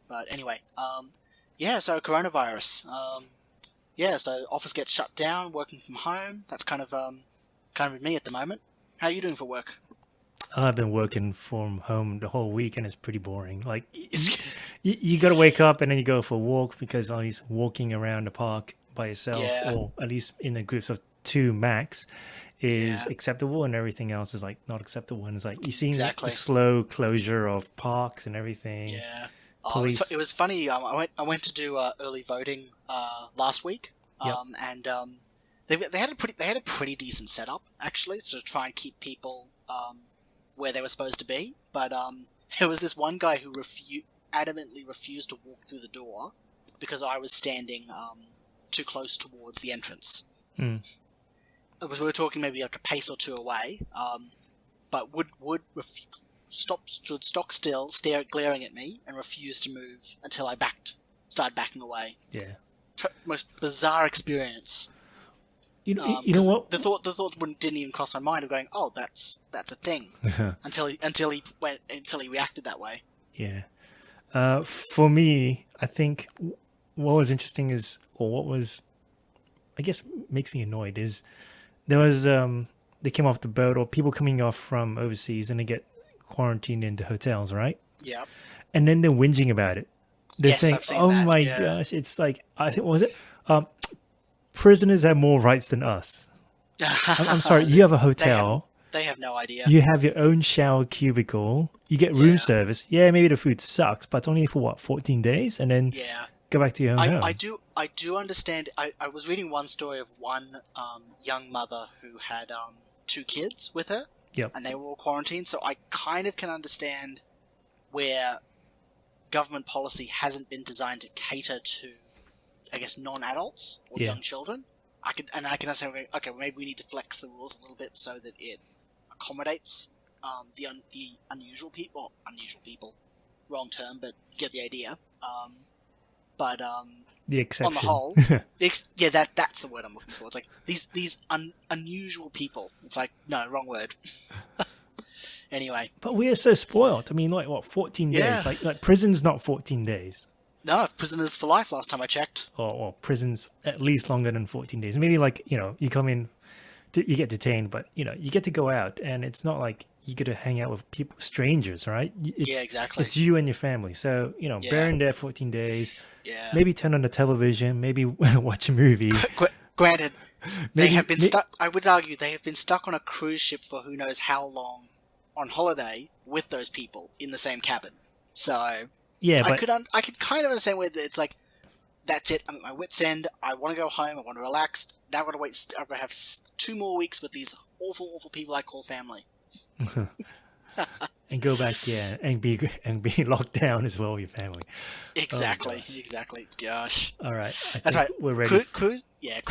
But anyway, so coronavirus. So office gets shut down, working from home. That's kind of me at the moment. How are you doing for work? I've been working from home the whole week and it's pretty boring. Like you got to wake up and then you go for a walk because at least walking around the park by yourself Yeah, or at least in the groups of two max is yeah, acceptable and everything else is like not acceptable. And it's like you seeing the exactly. slow closure of parks and everything. Yeah. Police. It was funny. I went to do early voting last week. Yep. And they had a pretty decent setup actually to try and keep people where they were supposed to be. But there was this one guy who adamantly refused to walk through the door because I was standing too close towards the entrance. Mm. We were talking maybe like a pace or two away, but stood stock still, glaring at me, and refused to move until I started backing away. Yeah. Most bizarre experience. You know what? The thought didn't even cross my mind of going, oh, that's a thing, until he reacted that way. Yeah. For me, I think what was interesting is, or what was, I guess, makes me annoyed is there was they came off the boat or people coming off from overseas and they get quarantined into hotels, right? Yeah. And then they're whinging about it. They're Yes, saying, I've seen "Oh that. my Yeah. gosh, it's like I think what was it? Prisoners have more rights than us." I'm sorry, you have a hotel. They have no idea. You have your own shower cubicle. You get room Yeah. service. Yeah, maybe the food sucks, but it's only for what, 14 days, and then Yeah. go back to your own home. I do understand. I was reading one story of one young mother who had two kids with her, Yep. and they were all quarantined. So I kind of can understand where government policy hasn't been designed to cater to, I guess, non-adults or Yeah. young children. I can understand. Okay, maybe we need to flex the rules a little bit so that it accommodates the unusual people. Unusual people, wrong term, but you get the idea. But The exception. on the whole, that's the word I'm looking for. It's like these unusual people. It's like, no, wrong word. Anyway, But we are so spoiled. I mean, like what, 14 Yeah. days? Like prison's not 14 days. no, prisoners for life. Last time I checked. Or prison's at least longer than 14 days. Maybe like, you come in, you get detained, but you get to go out and it's not like you get to hang out with people, strangers, right? Yeah, exactly. It's you and your family. So, Yeah. bear in there 14 days, Yeah. maybe turn on the television, maybe watch a movie. Granted, Maybe- they have been may- stuck. I would argue they have been stuck on a cruise ship for who knows how long, on holiday with those people in the same cabin. So Yeah, I but could kind of understand where it's like, that's it. I'm at my wit's end. I want to go home. I want to relax. Now I've got to wait. I've got to have 2 more weeks with these awful, awful people I call family. and go back, yeah, and be locked down as well with your family. Exactly. gosh. Exactly. Gosh. All right, I That's think right. we're ready. Cruise. Yeah.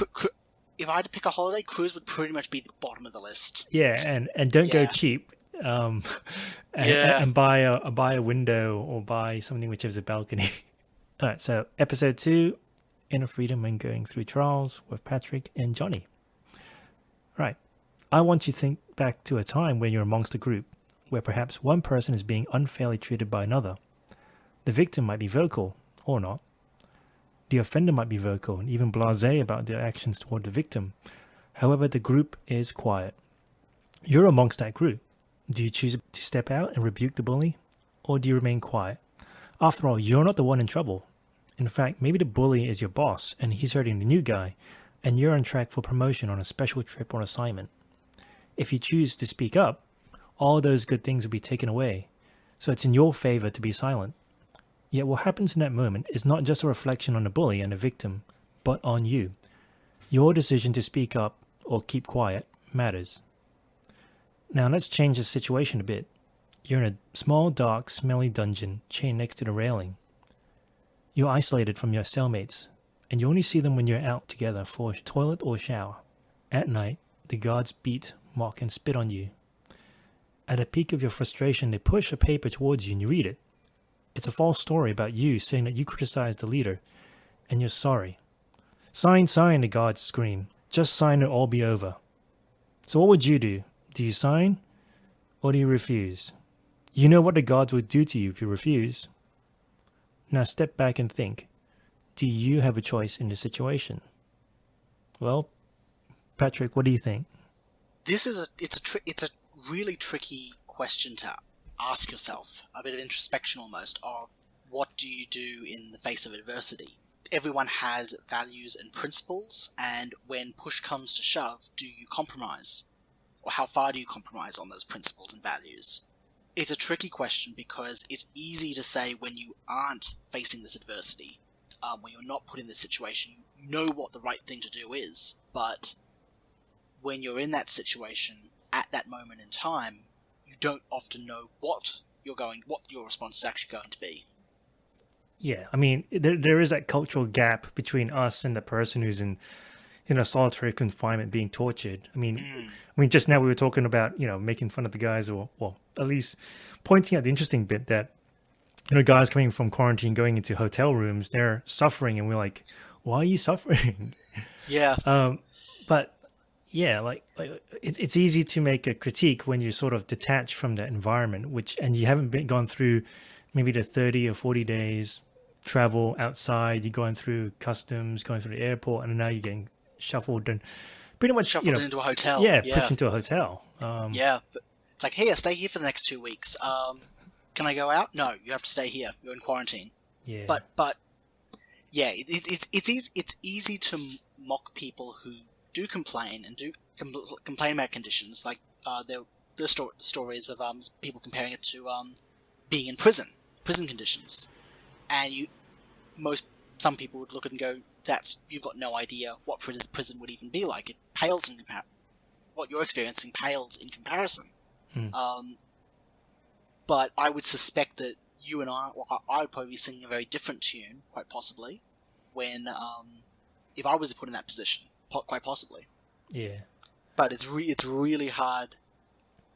If I had to pick a holiday, cruise would pretty much be the bottom of the list. Yeah, and don't go Yeah. cheap. Yeah. And buy a window or buy something which has a balcony. All right, so episode 2, Inner Freedom and Going Through Trials with Patrick and Johnny. Right, I want you to think back to a time when you're amongst a group where perhaps one person is being unfairly treated by another. The victim might be vocal or not. The offender might be vocal and even blasé about their actions toward the victim. However, the group is quiet. You're amongst that group. Do you choose to step out and rebuke the bully, or do you remain quiet? After all, you're not the one in trouble. In fact, maybe the bully is your boss and he's hurting the new guy, and you're on track for promotion on a special trip or assignment. If you choose to speak up, all those good things will be taken away, so it's in your favor to be silent. Yet what happens in that moment is not just a reflection on the bully and the victim, but on you. Your decision to speak up or keep quiet matters. Now let's change the situation a bit. You're in a small, dark, smelly dungeon chained next to the railing. You're isolated from your cellmates, and you only see them when you're out together for a toilet or shower. At night, the guards beat, mock, and spit on you. At the peak of your frustration, they push a paper towards you and you read it. It's a false story about you saying that you criticized the leader, and you're sorry. Sign, sign, the guards scream. Just sign or all be over. So what would you do? Do you sign, or do you refuse? You know what the guards would do to you if you refuse. Now step back and think, do you have a choice in this situation? Well, Patrick, what do you think? It's a really tricky question to ask yourself, a bit of introspection almost, of what do you do in the face of adversity? Everyone has values and principles, and when push comes to shove, do you compromise? Or how far do you compromise on those principles and values? It's a tricky question because it's easy to say when you aren't facing this adversity, when you're not put in this situation, you know what the right thing to do is, but when you're in that situation at that moment in time, you don't often know what your response is actually going to be. Yeah, I mean, there is that cultural gap between us and the person who's in solitary confinement being tortured. I mean, just now we were talking about, making fun of the guys, or well, at least pointing out the interesting bit that, guys coming from quarantine going into hotel rooms, they're suffering, and we're like, why are you suffering? Yeah. But yeah, like it's easy to make a critique when you're sort of detached from that environment, and you haven't gone through maybe the 30 or 40 days travel outside. You're going through customs, going through the airport, and now you're getting shuffled and pretty much shuffled into a hotel. Yeah, pushed into a hotel. Yeah, it's like, hey, stay here for the next 2 weeks. Can I go out? No, you have to stay here. You're in quarantine. Yeah. But yeah, it's easy to mock people who do complain and do complain about conditions. Like the stories of people comparing it to being in prison conditions, and some people would look at it and go, you've got no idea what prison would even be like. It pales in comparison. What you're experiencing pales in comparison. But I would suspect that you and I would probably be singing a very different tune, quite possibly, when if I was put in that position, quite possibly. Yeah. But it's really hard.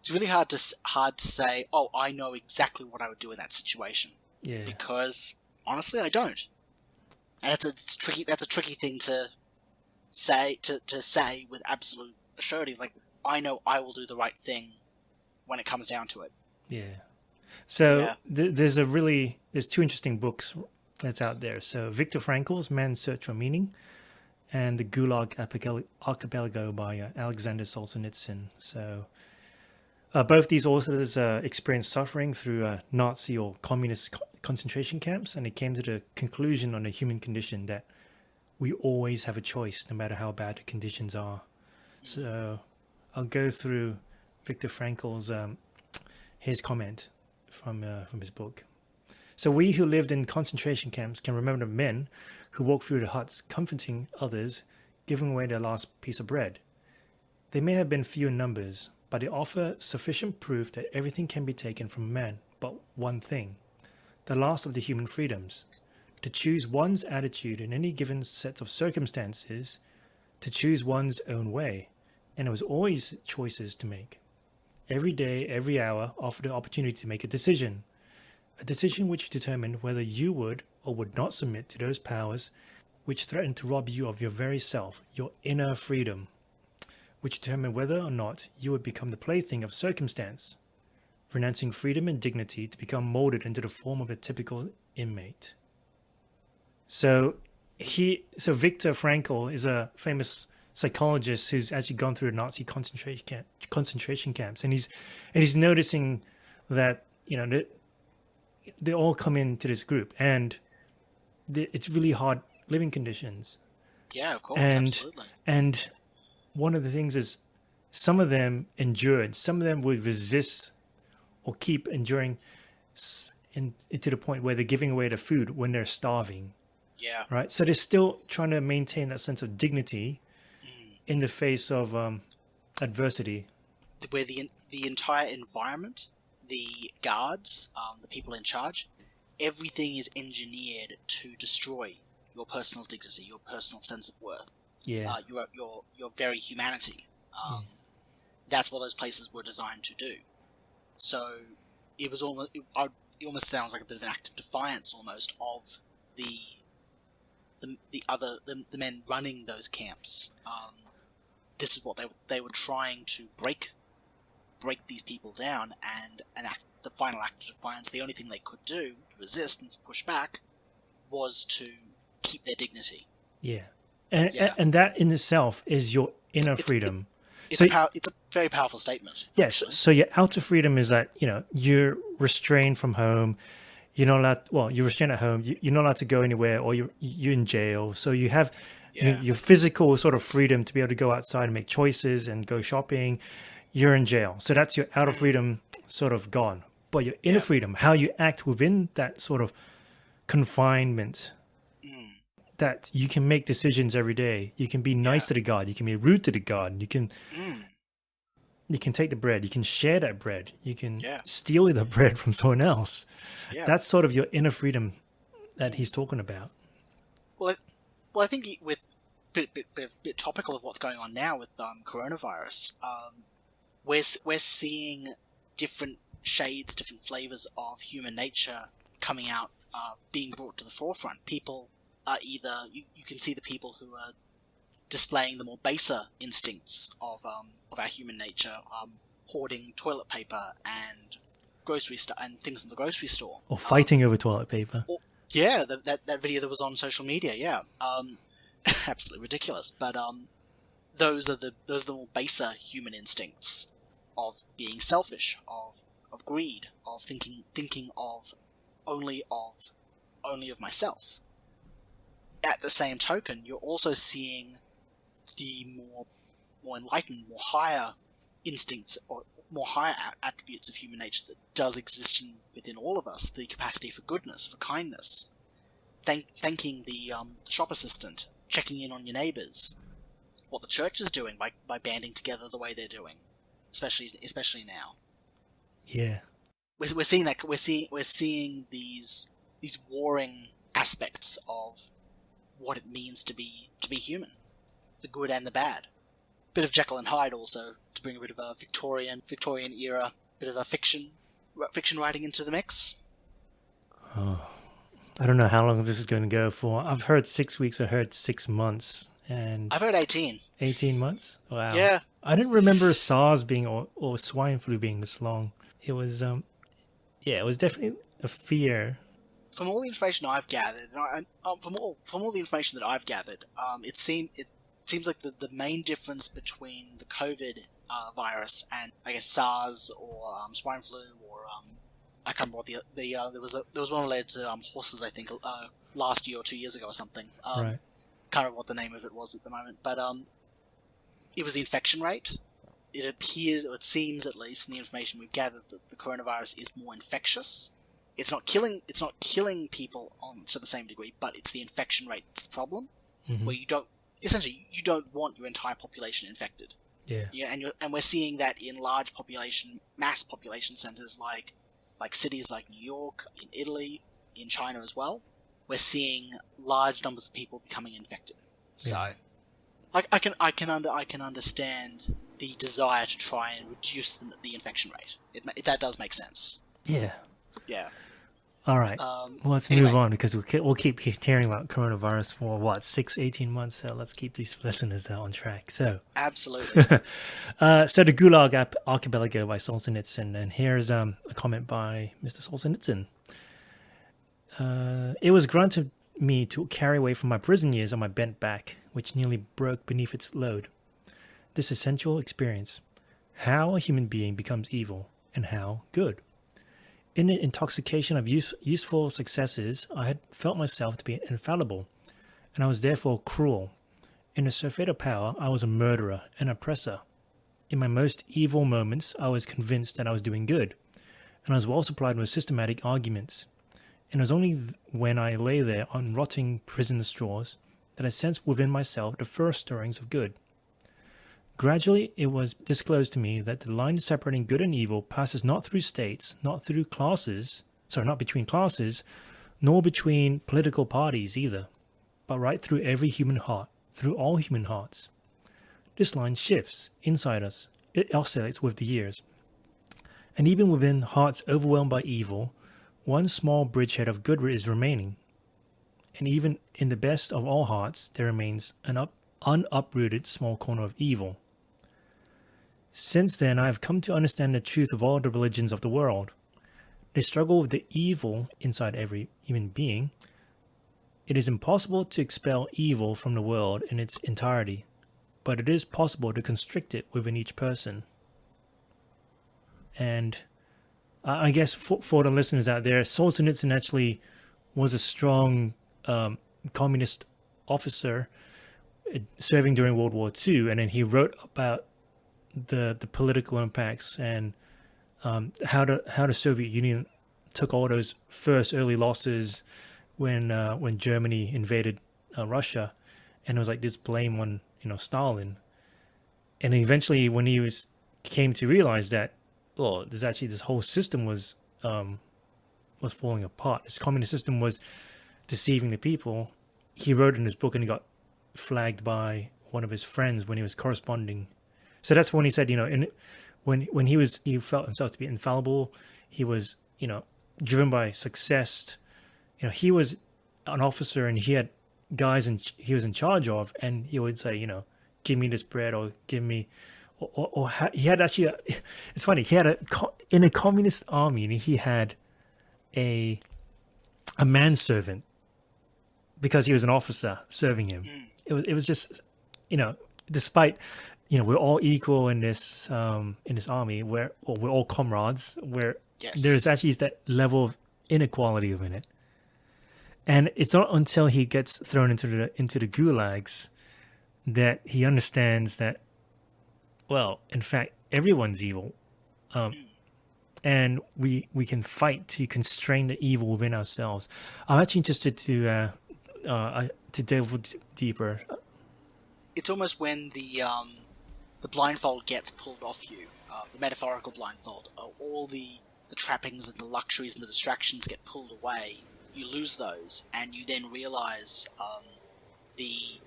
It's really hard to say, oh, I know exactly what I would do in that situation. Yeah. Because honestly, I don't. And that's a tricky thing to say with absolute surety. Like, I know I will do the right thing when it comes down to it. Yeah. So there's two interesting books that's out there. So Victor Frankl's Man's Search for Meaning, and The Gulag Archipelago by Alexander Solzhenitsyn. So both these authors experienced suffering through Nazi or communist concentration camps, and they came to the conclusion on the human condition that we always have a choice, no matter how bad the conditions are. So I'll go through Victor Frankl's his comment from his book. So we who lived in concentration camps can remember the men who walked through the huts, comforting others, giving away their last piece of bread. They may have been few in numbers, but they offer sufficient proof that everything can be taken from man but one thing, the last of the human freedoms, to choose one's attitude in any given set of circumstances, to choose one's own way, and there was always choices to make. Every day, every hour offered the opportunity to make a decision which determined whether you would or would not submit to those powers which threatened to rob you of your very self, your inner freedom, which determined whether or not you would become the plaything of circumstance, renouncing freedom and dignity to become molded into the form of a typical inmate. So Victor Frankl is a famous psychologist who's actually gone through Nazi concentration camps, and he's noticing that they all come into this group, and it's really hard living conditions. Yeah, of course, absolutely. And one of the things is some of them endured, some of them would resist or keep enduring to the point where they're giving away the food when they're starving. Yeah. Right. So they're still trying to maintain that sense of dignity in the face of adversity. Where the entire environment, the guards, the people in charge, everything is engineered to destroy your personal dignity, your personal sense of worth. Yeah. Your very humanity. That's what those places were designed to do. So it was almost. It almost sounds like a bit of an act of defiance, almost, of the men running those camps. This is what they were trying to break these people down, and the final act of defiance. The only thing they could do to resist and push back was to keep their dignity. Yeah. And that in itself is your inner freedom. It's a very powerful statement. Yes. So your outer freedom is that, you're restrained from home. You're not allowed, you're restrained at home. You're not allowed to go anywhere, or you're in jail. So you have your physical sort of freedom to be able to go outside and make choices and go shopping. You're in jail. So that's your outer freedom sort of gone. But your inner freedom, how you act within that sort of confinement, that you can make decisions every day. You can be nice to the God. You can be rude to the God. You can take the bread. You can share that bread. You can steal the bread from someone else. Yeah. That's sort of your inner freedom that he's talking about. Well, I think with bit topical of what's going on now with coronavirus, we're seeing different shades, different flavors of human nature coming out, being brought to the forefront. People are either you can see the people who are displaying the more baser instincts of our human nature, hoarding toilet paper and and things in the grocery store, or fighting over toilet paper. That video that was on social media, absolutely ridiculous. But those are the more baser human instincts of being selfish, of greed, of thinking of only of myself. At the same token, you're also seeing the more enlightened, more higher instincts or more higher attributes of human nature that does exist within all of us. The capacity for goodness, for kindness, thanking the shop assistant, checking in on your neighbours, what the church is doing by banding together the way they're doing, especially now. Yeah, we're seeing that we're seeing these warring aspects of what it means to be human, the good and the bad. Bit of Jekyll and Hyde also, to bring a bit of a Victorian era, bit of a fiction writing into the mix. Oh, I don't know how long this is going to go for. I've heard 6 weeks. I heard 6 months, and I've heard 18. 18 months. Wow. Yeah. I didn't remember SARS being or swine flu being this long. It was it was definitely a fear. From all the information I've gathered, from all the information that I've gathered, it seems like the main difference between the COVID virus and I guess SARS or swine flu or I can't remember what there was one related to horses, I think, last year or 2 years ago or something. Right. Can't remember what the name of it was at the moment, but it was the infection rate. It appears, or it seems at least from the information we've gathered, that the coronavirus is more infectious. It's not killing people to the same degree, but it's the infection rate that's the problem. Mm-hmm. Where you don't want your entire population infected. Yeah, and we're seeing that in mass population centers like cities like New York, in Italy, in China as well. We're seeing large numbers of people becoming infected. So, I can understand the desire to try and reduce the infection rate. If that does make sense. Yeah. Yeah. All right. Well, let's move on because we'll keep hearing about coronavirus for 18 months. So let's keep these listeners on track. So absolutely. So the Gulag Archipelago by Solzhenitsyn, and here's a comment by Mr. Solzhenitsyn. It was granted me to carry away from my prison years on my bent back, which nearly broke beneath its load. This essential experience: how a human being becomes evil and how good. In the intoxication of useful successes, I had felt myself to be infallible, and I was therefore cruel. In the surfeit of power, I was a murderer, an oppressor. In my most evil moments, I was convinced that I was doing good, and I was well supplied with systematic arguments. And it was only when I lay there on rotting prison straws that I sensed within myself the first stirrings of good. Gradually, it was disclosed to me that the line separating good and evil passes not through states, not between classes, nor between political parties either, but right through every human heart, through all human hearts. This line shifts inside us. It oscillates with the years. And even within hearts overwhelmed by evil, one small bridgehead of good is remaining. And even in the best of all hearts, there remains an unuprooted small corner of evil. Since then, I have come to understand the truth of all the religions of the world. They struggle with the evil inside every human being, it is impossible to expel evil from the world in its entirety, but it is possible to constrict it within each person. And I guess for the listeners out there, Solzhenitsyn actually was a strong communist officer serving during World War II, and then he wrote about the political impacts and how the Soviet Union took all those first early losses when Germany invaded Russia, and it was like this blame on Stalin, and eventually when he came to realize that there's actually this whole system was falling apart. This communist system was deceiving the people. He wrote in his book, and he got flagged by one of his friends when he was corresponding. So that's when he said, when he felt himself to be infallible, he was, driven by success. He was an officer, and he had guys he was in charge of, and he would say, give me this bread, or give me, he had actually, it's funny, he had in a communist army, and he had a manservant because he was an officer serving him. It was just, despite, we're all equal in this army, we're all comrades, where there's actually that level of inequality within it. And it's not until he gets thrown into the gulags that he understands that, well, in fact, everyone's evil. And we can fight to constrain the evil within ourselves. I'm actually interested to delve deeper. It's almost when the blindfold gets pulled off you, the metaphorical blindfold, all the trappings and the luxuries and the distractions get pulled away. You lose those, and you then realize the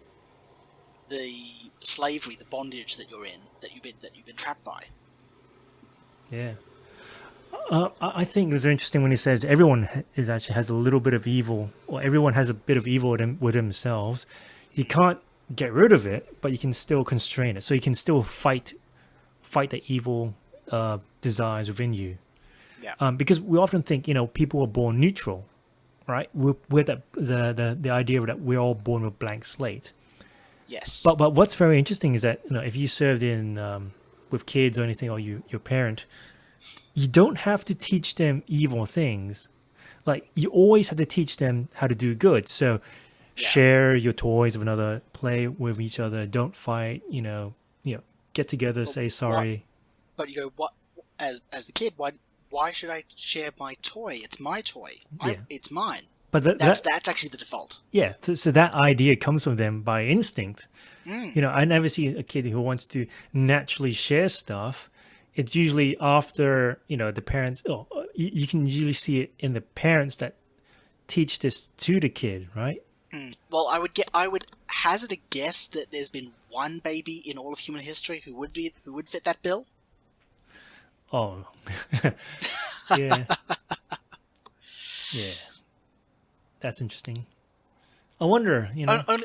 slavery, the bondage that you're in, that you've been trapped by. Yeah. I think it was interesting when he says everyone has a little bit of evil, or everyone has a bit of evil with themselves. You can't get rid of it, but you can still constrain it. So you can still fight the evil desires within you. Yeah. Because we often think, people are born neutral, right? We're the idea that we're all born with blank slate. Yes. But what's very interesting is that if you served in with kids or anything, or your parent, you don't have to teach them evil things. Like, you always have to teach them how to do good. So share your toys with another, play with each other, don't fight, get together, say sorry. But you go, what, as the kid, why should I share my toy? It's my toy. It's mine. But that's actually the default. Yeah, so that idea comes from them by instinct. I never see a kid who wants to naturally share stuff. It's usually after, the parents, you can usually see it in the parents that teach this to the kid, right? Well, I would hazard a guess that there's been one baby in all of human history who would fit that bill. Oh, yeah. Yeah. That's interesting. I wonder,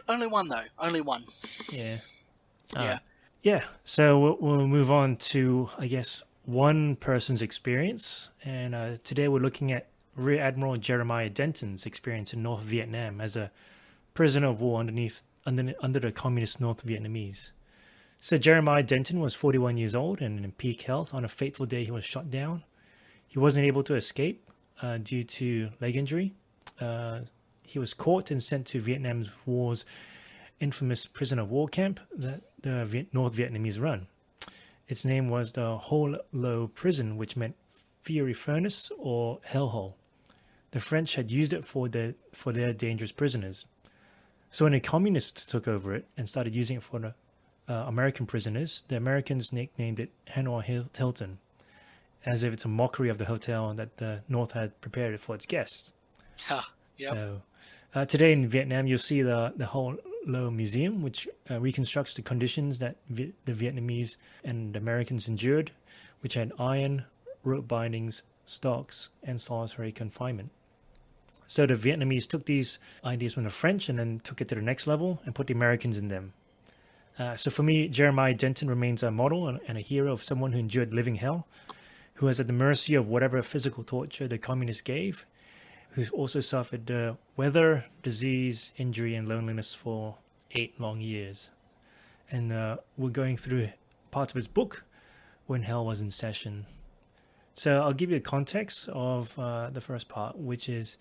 Only one, though. Only one. Yeah. Yeah. Yeah. So we'll move on to, I guess, one person's experience. And today we're looking at Rear Admiral Jeremiah Denton's experience in North Vietnam as a prisoner of war under the communist North Vietnamese. So Jeremiah Denton was 41 years old and in peak health. On a fateful day, he was shot down. He wasn't able to escape due to leg injury. He was caught and sent to Vietnam's war's infamous prisoner of war camp that the North Vietnamese run. Its name was the Ho Lo prison, which meant fiery furnace or hellhole. The French had used it for their dangerous prisoners. So when the communists took over it and started using it for the American prisoners, the Americans nicknamed it Hanoi Hilton, as if it's a mockery of the hotel that the North had prepared for its guests. Yep. So today in Vietnam, you'll see the Ho Lo Museum, which reconstructs the conditions that the Vietnamese and Americans endured, which had iron, rope bindings, stocks, and solitary confinement. So the Vietnamese took these ideas from the French and then took it to the next level and put the Americans in them. So for me, Jeremiah Denton remains a model and a hero of someone who endured living hell, who was at the mercy of whatever physical torture the communists gave, who also suffered weather, disease, injury, and loneliness for 8 long years. And we're going through parts of his book, When Hell Was in Session. So I'll give you a context of the first part, which is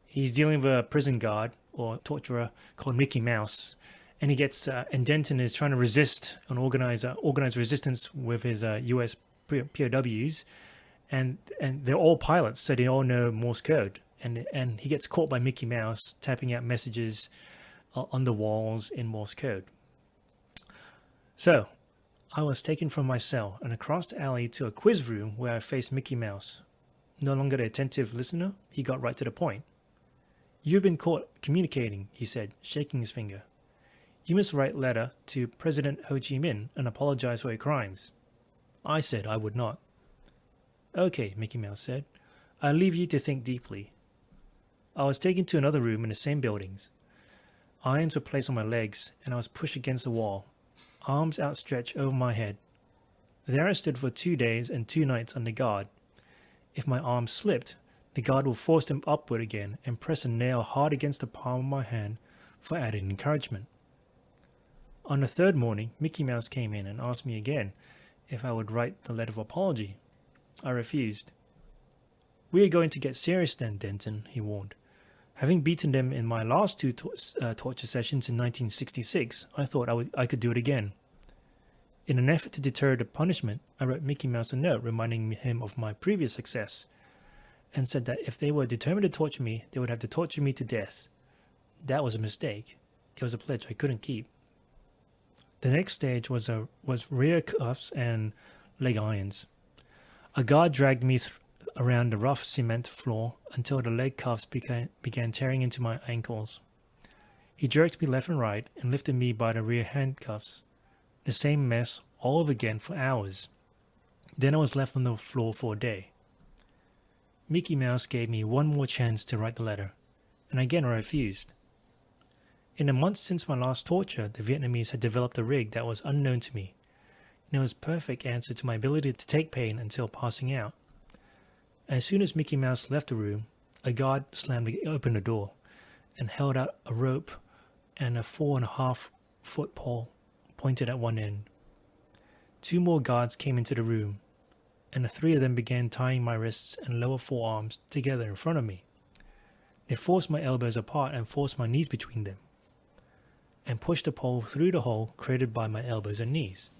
he's dealing with a prison guard or torturer called Mickey Mouse, and he gets and Denton is trying to resist and organize resistance with his U.S. POWs, and they're all pilots, so they all know Morse code, and he gets caught by Mickey Mouse typing out messages on the walls in Morse code. So I was taken from my cell and across the alley to a quiz room where I faced Mickey Mouse. No longer the attentive listener, he got right to the point. "You've been caught communicating," he said, shaking his finger. "You must write letter to President Ho Chi Minh and apologize for your crimes." I said I would not. "Okay," Mickey Mouse said. "I'll leave you to think deeply." I was taken to another room in the same buildings. Irons were placed on my legs, and I was pushed against the wall, arms outstretched over my head. There I stood for 2 days and 2 nights under guard. If my arms slipped, the guard would force them upward again and press a nail hard against the palm of my hand for added encouragement. On the 3rd morning, Mickey Mouse came in and asked me again if I would write the letter of apology. I refused. "We are going to get serious then, Denton," he warned. "Having beaten them in my last 2 torture sessions in 1966, I thought I could do it again." In an effort to deter the punishment, I wrote Mickey Mouse a note reminding him of my previous success, and said that if they were determined to torture me, they would have to torture me to death. That was a mistake. It was a pledge I couldn't keep. The next stage was rear cuffs and leg irons. A guard dragged me around the rough cement floor until the leg cuffs began tearing into my ankles. He jerked me left and right and lifted me by the rear handcuffs. The same mess all over again for hours. Then I was left on the floor for a day. Mickey Mouse gave me one more chance to write the letter, and again I refused. In the months since my last torture, the Vietnamese had developed a rig that was unknown to me, and it was a perfect answer to my ability to take pain until passing out. As soon as Mickey Mouse left the room, a guard slammed open the door and held out a rope and a 4.5-foot pole pointed at one end. 2 more guards came into the room, and the 3 of them began tying my wrists and lower forearms together in front of me. They forced my elbows apart and forced my knees between them, and pushed the pole through the hole created by my elbows and knees.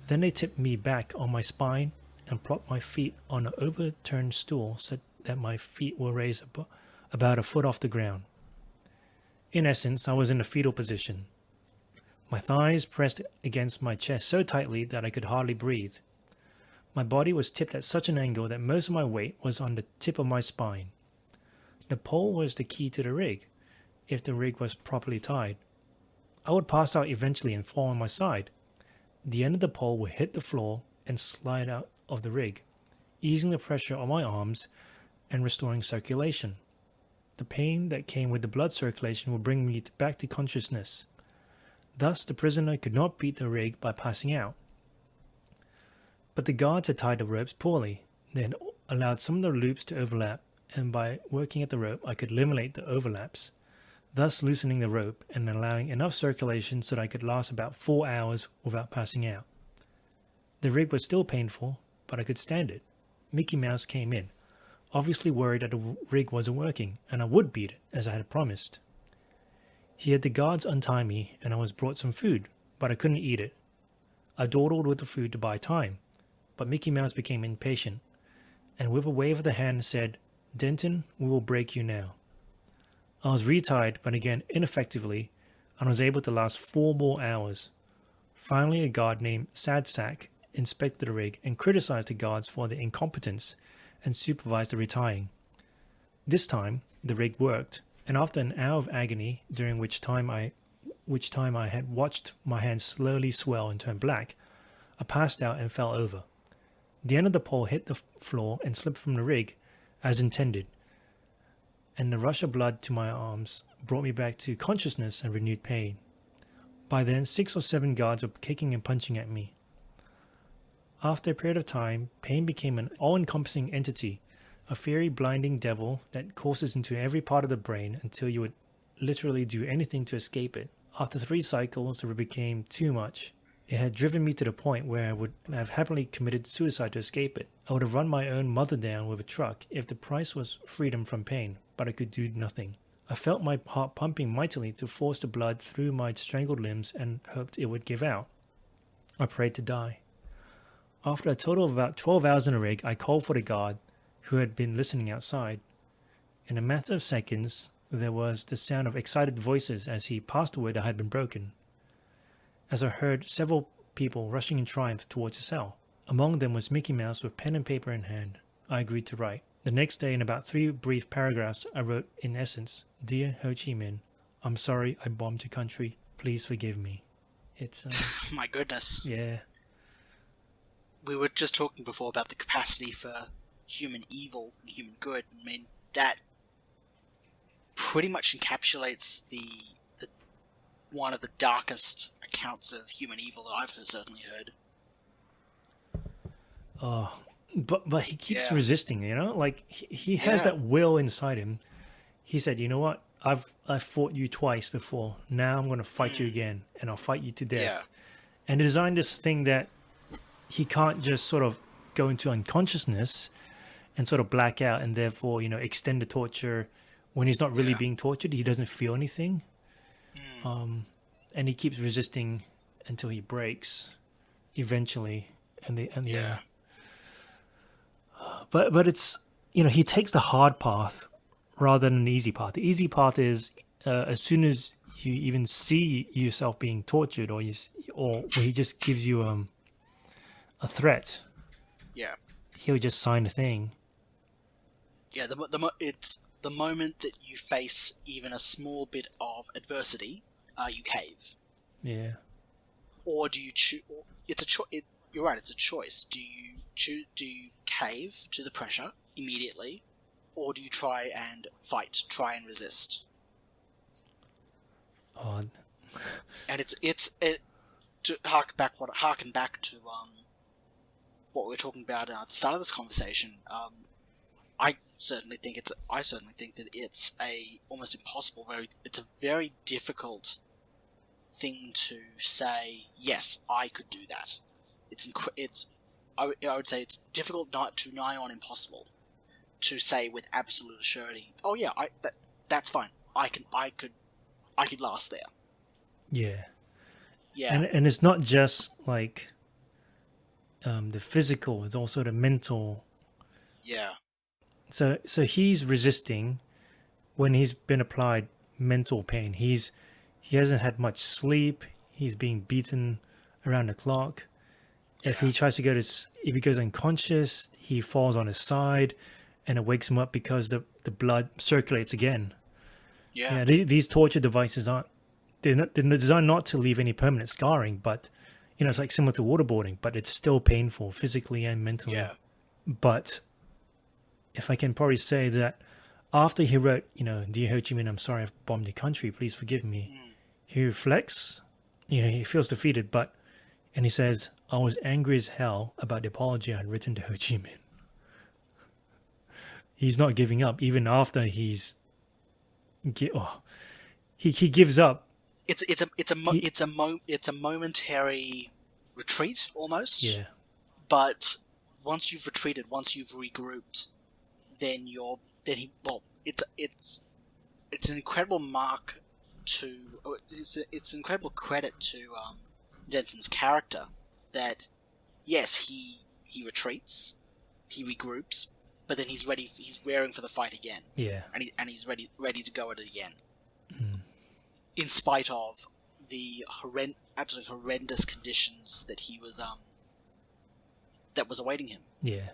Then they tipped me back on my spine and propped my feet on an overturned stool so that my feet were raised about a foot off the ground. In essence, I was in a fetal position. My thighs pressed against my chest so tightly that I could hardly breathe. My body was tipped at such an angle that most of my weight was on the tip of my spine. The pole was the key to the rig, if the rig was properly tied. I would pass out eventually and fall on my side. The end of the pole would hit the floor and slide out of the rig, easing the pressure on my arms and restoring circulation. The pain that came with the blood circulation would bring me back to consciousness. Thus, the prisoner could not beat the rig by passing out. But the guards had tied the ropes poorly. They had allowed some of the loops to overlap, and by working at the rope, I could eliminate the overlaps, thus loosening the rope and allowing enough circulation so that I could last about 4 hours without passing out. The rig was still painful, but I could stand it. Mickey Mouse came in, obviously worried that the rig wasn't working, and I would beat it, as I had promised. He had the guards untie me, and I was brought some food, but I couldn't eat it. I dawdled with the food to buy time, but Mickey Mouse became impatient, and with a wave of the hand said, "Denton, we will break you now." I was retied, but again ineffectively, and was able to last 4 more hours. Finally, a guard named Sad Sack inspected the rig and criticized the guards for their incompetence and supervised the retying. This time, the rig worked, and after an hour of agony, during which time I had watched my hands slowly swell and turn black, I passed out and fell over. The end of the pole hit the floor and slipped from the rig, as intended, and the rush of blood to my arms brought me back to consciousness and renewed pain. By then, 6 or 7 guards were kicking and punching at me. After a period of time, pain became an all-encompassing entity. A fiery, blinding devil that courses into every part of the brain until you would literally do anything to escape it. After 3 cycles, it became too much. It had driven me to the point where I would have happily committed suicide to escape it. I would have run my own mother down with a truck if the price was freedom from pain, but I could do nothing. I felt my heart pumping mightily to force the blood through my strangled limbs and hoped it would give out. I prayed to die. After a total of about 12 hours in a rig, I called for the guard, who had been listening outside. In a matter of seconds, there was the sound of excited voices as he passed the word that had been broken. As I heard several people rushing in triumph towards the cell. Among them was Mickey Mouse with pen and paper in hand. I agreed to write. The next day, in about 3 brief paragraphs, I wrote, in essence, Dear Ho Chi Minh, I'm sorry I bombed your country. Please forgive me. It's, My goodness. yeah. We were just talking before about the capacity for human evil and human good. I mean, that pretty much encapsulates the one of the darkest accounts of human evil that I've certainly heard. Oh, but he keeps Yeah. resisting, you know? Like, he has that will inside him. He said, you know what? I've fought you twice before. Now I'm going to fight you again, and I'll fight you to death. Yeah. And designed this thing that he can't just sort of go into unconsciousness and sort of black out and therefore, you know, extend the torture when he's not really being tortured. He doesn't feel anything. And he keeps resisting until he breaks eventually. Yeah. But it's, you know, he takes the hard path rather than the easy path. The easy path is as soon as you even see yourself being tortured or he just gives you a threat. Yeah. He'll just sign the thing. Yeah, it's the moment that you face even a small bit of adversity, you cave. Yeah. Or do you choose? You're right. It's a choice. Do you choose? Do you cave to the pressure immediately, or do you try and fight, try and resist? Oh. And it's to harken back to what we were talking about at the start of this conversation. I certainly think that it's almost impossible. It's a very difficult thing to say. Yes, I could do that. I would say it's difficult, not to nigh on impossible, to say with absolute surety. Oh yeah, that's fine. I could last there. Yeah. Yeah. And it's not just like the physical; it's also the mental. Yeah. So he's resisting when he's been applied mental pain. He hasn't had much sleep. He's being beaten around the clock. If he tries to if he goes unconscious, he falls on his side, and it wakes him up because the blood circulates again. Yeah. These torture devices they're designed not to leave any permanent scarring, but you know, it's like similar to waterboarding, but it's still painful physically and mentally. Yeah. But if I can probably say that after he wrote, you know, Dear Ho Chi Minh, I'm sorry I've bombed your country, please forgive me. He reflects, you know, he feels defeated, and he says, I was angry as hell about the apology I'd written to Ho Chi Minh. He's not giving up, even after he gives up. It's a momentary retreat almost. Yeah. But once you've retreated, once you've regrouped, it's an incredible mark to it's an incredible credit to Denton's character that yes, he retreats, he regroups, but then he's raring for the fight again. Yeah. And he's ready to go at it again. Mm. In spite of the absolutely horrendous conditions that he was that was awaiting him. Yeah.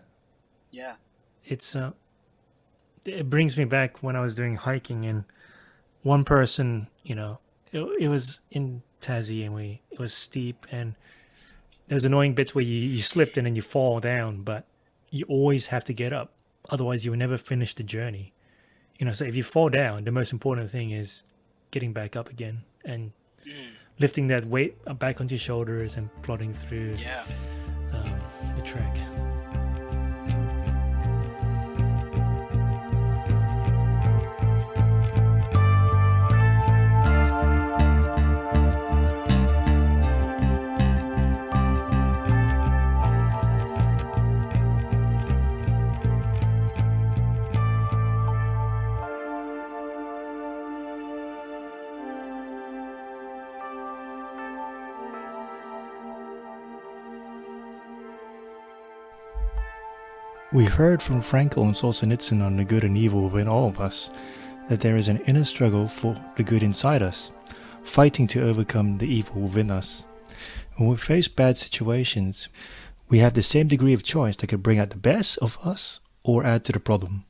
Yeah. It's it brings me back when I was doing hiking, and one person, you know, it was in Tassie, and it was steep, and there's annoying bits where you slipped and then you fall down, but you always have to get up, otherwise you will never finish the journey. You know, so if you fall down, the most important thing is getting back up again and lifting that weight back onto your shoulders and plodding through the trek. We heard from Frankl and Solzhenitsyn on the good and evil within all of us, that there is an inner struggle for the good inside us, fighting to overcome the evil within us. When we face bad situations, we have the same degree of choice that could bring out the best of us or add to the problem.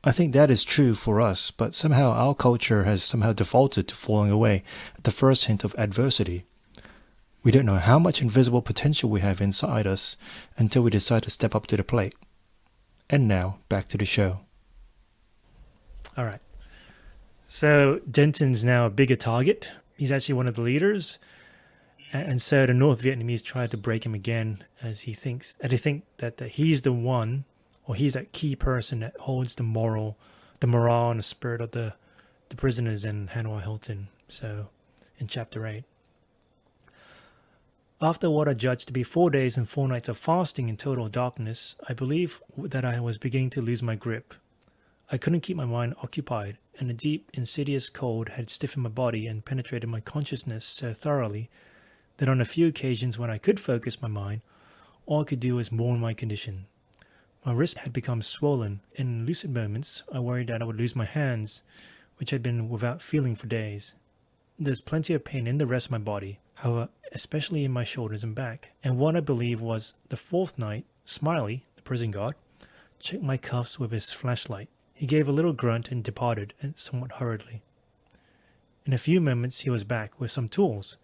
I think that is true for us, but somehow our culture has somehow defaulted to falling away at the first hint of adversity. We don't know how much invisible potential we have inside us until we decide to step up to the plate. And now, back to the show. All right. So Denton's now a bigger target. He's actually one of the leaders. And so the North Vietnamese tried to break him again as they think that he's the one, or he's that key person that holds the morale and the spirit of the prisoners in Hanoi Hilton. So in chapter 8. After what I judged to be 4 days and 4 nights of fasting in total darkness, I believe that I was beginning to lose my grip. I couldn't keep my mind occupied, and a deep, insidious cold had stiffened my body and penetrated my consciousness so thoroughly that on a few occasions when I could focus my mind, all I could do was mourn my condition. My wrist had become swollen, and in lucid moments I worried that I would lose my hands, which had been without feeling for days. There's plenty of pain in the rest of my body, however, especially in my shoulders and back, and what I believe was the 4th night, Smiley, the prison guard, checked my cuffs with his flashlight. He gave a little grunt and departed, and somewhat hurriedly. In a few moments he was back with some tools.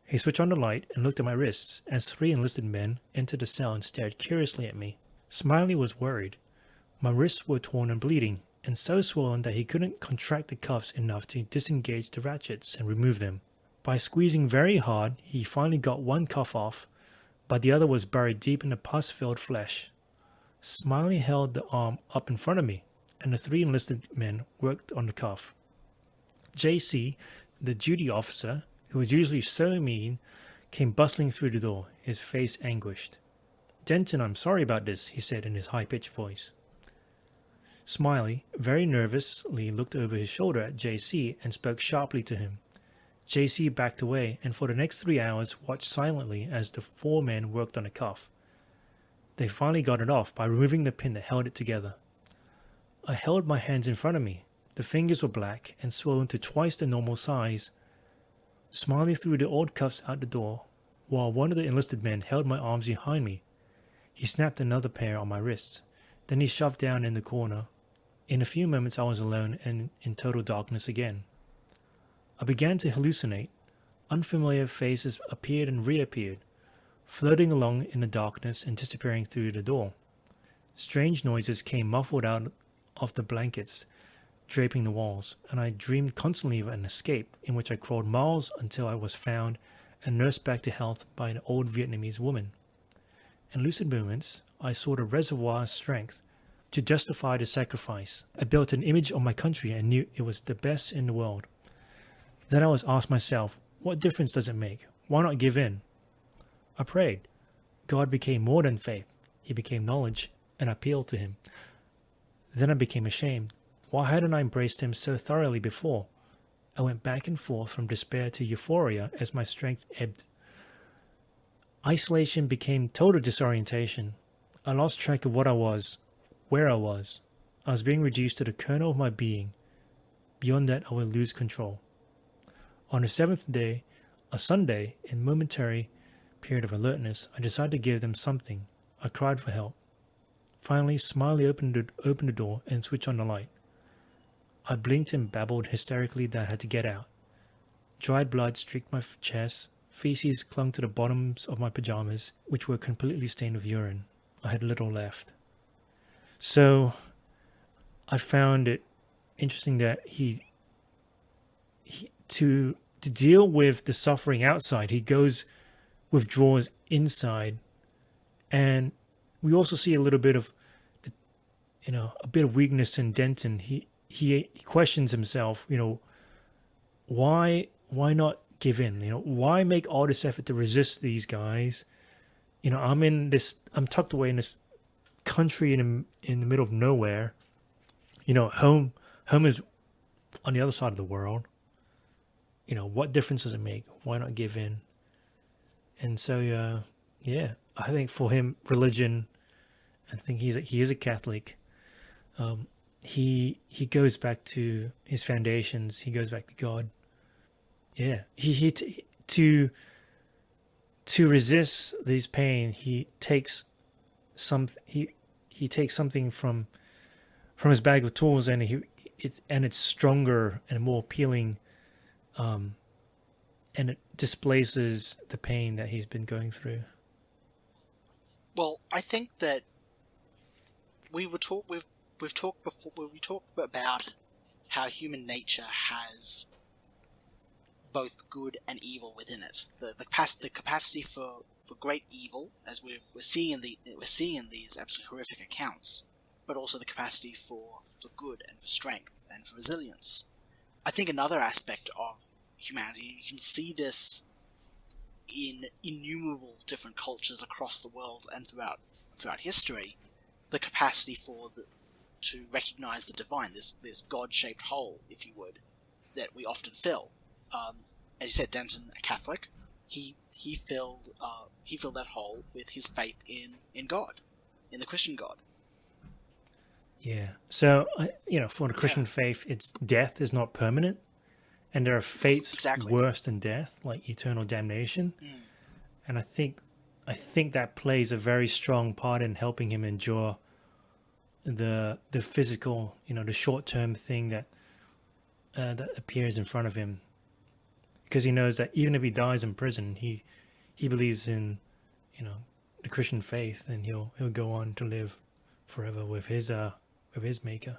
He switched on the light and looked at my wrists as 3 enlisted men entered the cell and stared curiously at me. Smiley was worried. My wrists were torn and bleeding, and so swollen that he couldn't contract the cuffs enough to disengage the ratchets and remove them. By squeezing very hard, he finally got one cuff off, but the other was buried deep in the pus-filled flesh. Smiley held the arm up in front of me, and the 3 enlisted men worked on the cuff. J.C., the duty officer, who was usually so mean, came bustling through the door, his face anguished. "Denton, I'm sorry about this," he said in his high-pitched voice. Smiley, very nervously, looked over his shoulder at J.C. and spoke sharply to him. J.C. backed away and for the next 3 hours watched silently as the 4 men worked on the cuff. They finally got it off by removing the pin that held it together. I held my hands in front of me. The fingers were black and swollen to twice the normal size. Smiley threw the old cuffs out the door, while one of the enlisted men held my arms behind me. He snapped another pair on my wrists. Then he shoved down in the corner. In a few moments I was alone and in total darkness again. I began to hallucinate. Unfamiliar faces appeared and reappeared, floating along in the darkness and disappearing through the door. Strange noises came muffled out of the blankets draping the walls, and I dreamed constantly of an escape in which I crawled miles until I was found and nursed back to health by an old Vietnamese woman. In lucid moments, I sought a reservoir of strength to justify the sacrifice. I built an image of my country and knew it was the best in the world. Then I was asked myself, what difference does it make? Why not give in? I prayed. God became more than faith. He became knowledge, and I appealed to him. Then I became ashamed. Why hadn't I embraced him so thoroughly before? I went back and forth from despair to euphoria as my strength ebbed. Isolation became total disorientation. I lost track of what I was, where I was. I was being reduced to the kernel of my being. Beyond that, I would lose control. On the 7th day, a Sunday, in momentary period of alertness, I decided to give them something. I cried for help. Finally, Smiley opened the door and switched on the light. I blinked and babbled hysterically that I had to get out. Dried blood streaked my chest. Feces clung to the bottoms of my pajamas, which were completely stained with urine. I had little left. So, I found it interesting that he to deal with the suffering outside, he withdraws inside, and we also see a little bit of, a bit of weakness in Denton. He questions himself, why not give in? Why make all this effort to resist these guys? I'm tucked away in this country in the middle of nowhere. Home is on the other side of the world. What difference does it make? Why not give in? And so, I think for him, religion I think he is a Catholic. He goes back to his foundations. He goes back to God. Yeah, to resist this pain, he takes something from his bag of tools, and it's stronger and more appealing, and it displaces the pain that he's been going through. Well, I think that we've talked before. We talked about how human nature has both good and evil within it. The capacity for great evil, as we're seeing in these absolutely horrific accounts, but also the capacity for good and for strength and for resilience. I think another aspect of humanity, you can see this in innumerable different cultures across the world and throughout history, the capacity to recognize the divine, this God-shaped hole, if you would, that we often fill. As you said, Denton, a Catholic, he filled that hole with his faith in God, in the Christian God. Yeah. So for the Christian faith, it's death is not permanent, and there are fates worse than death, like eternal damnation. And I think that plays a very strong part in helping him endure the physical, the short-term thing that appears in front of him, because he knows that even if he dies in prison, he believes in the Christian faith, and he'll go on to live forever with his maker.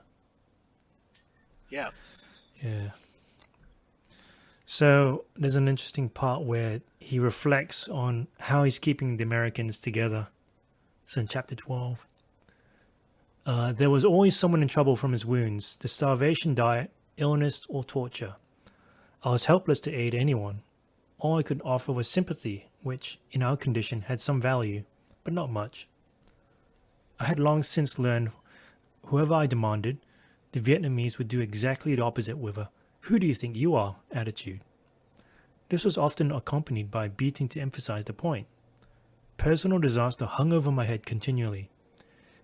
Yeah. So there's an interesting part where he reflects on how he's keeping the Americans together. So in chapter 12, there was always someone in trouble from his wounds, the starvation diet, illness, or torture. I was helpless to aid anyone. All I could offer was sympathy, which, in our condition, had some value, but not much. I had long since learned whoever I demanded, the Vietnamese would do exactly the opposite with a "who do you think you are" attitude. This was often accompanied by beating to emphasize the point. Personal disaster hung over my head continually.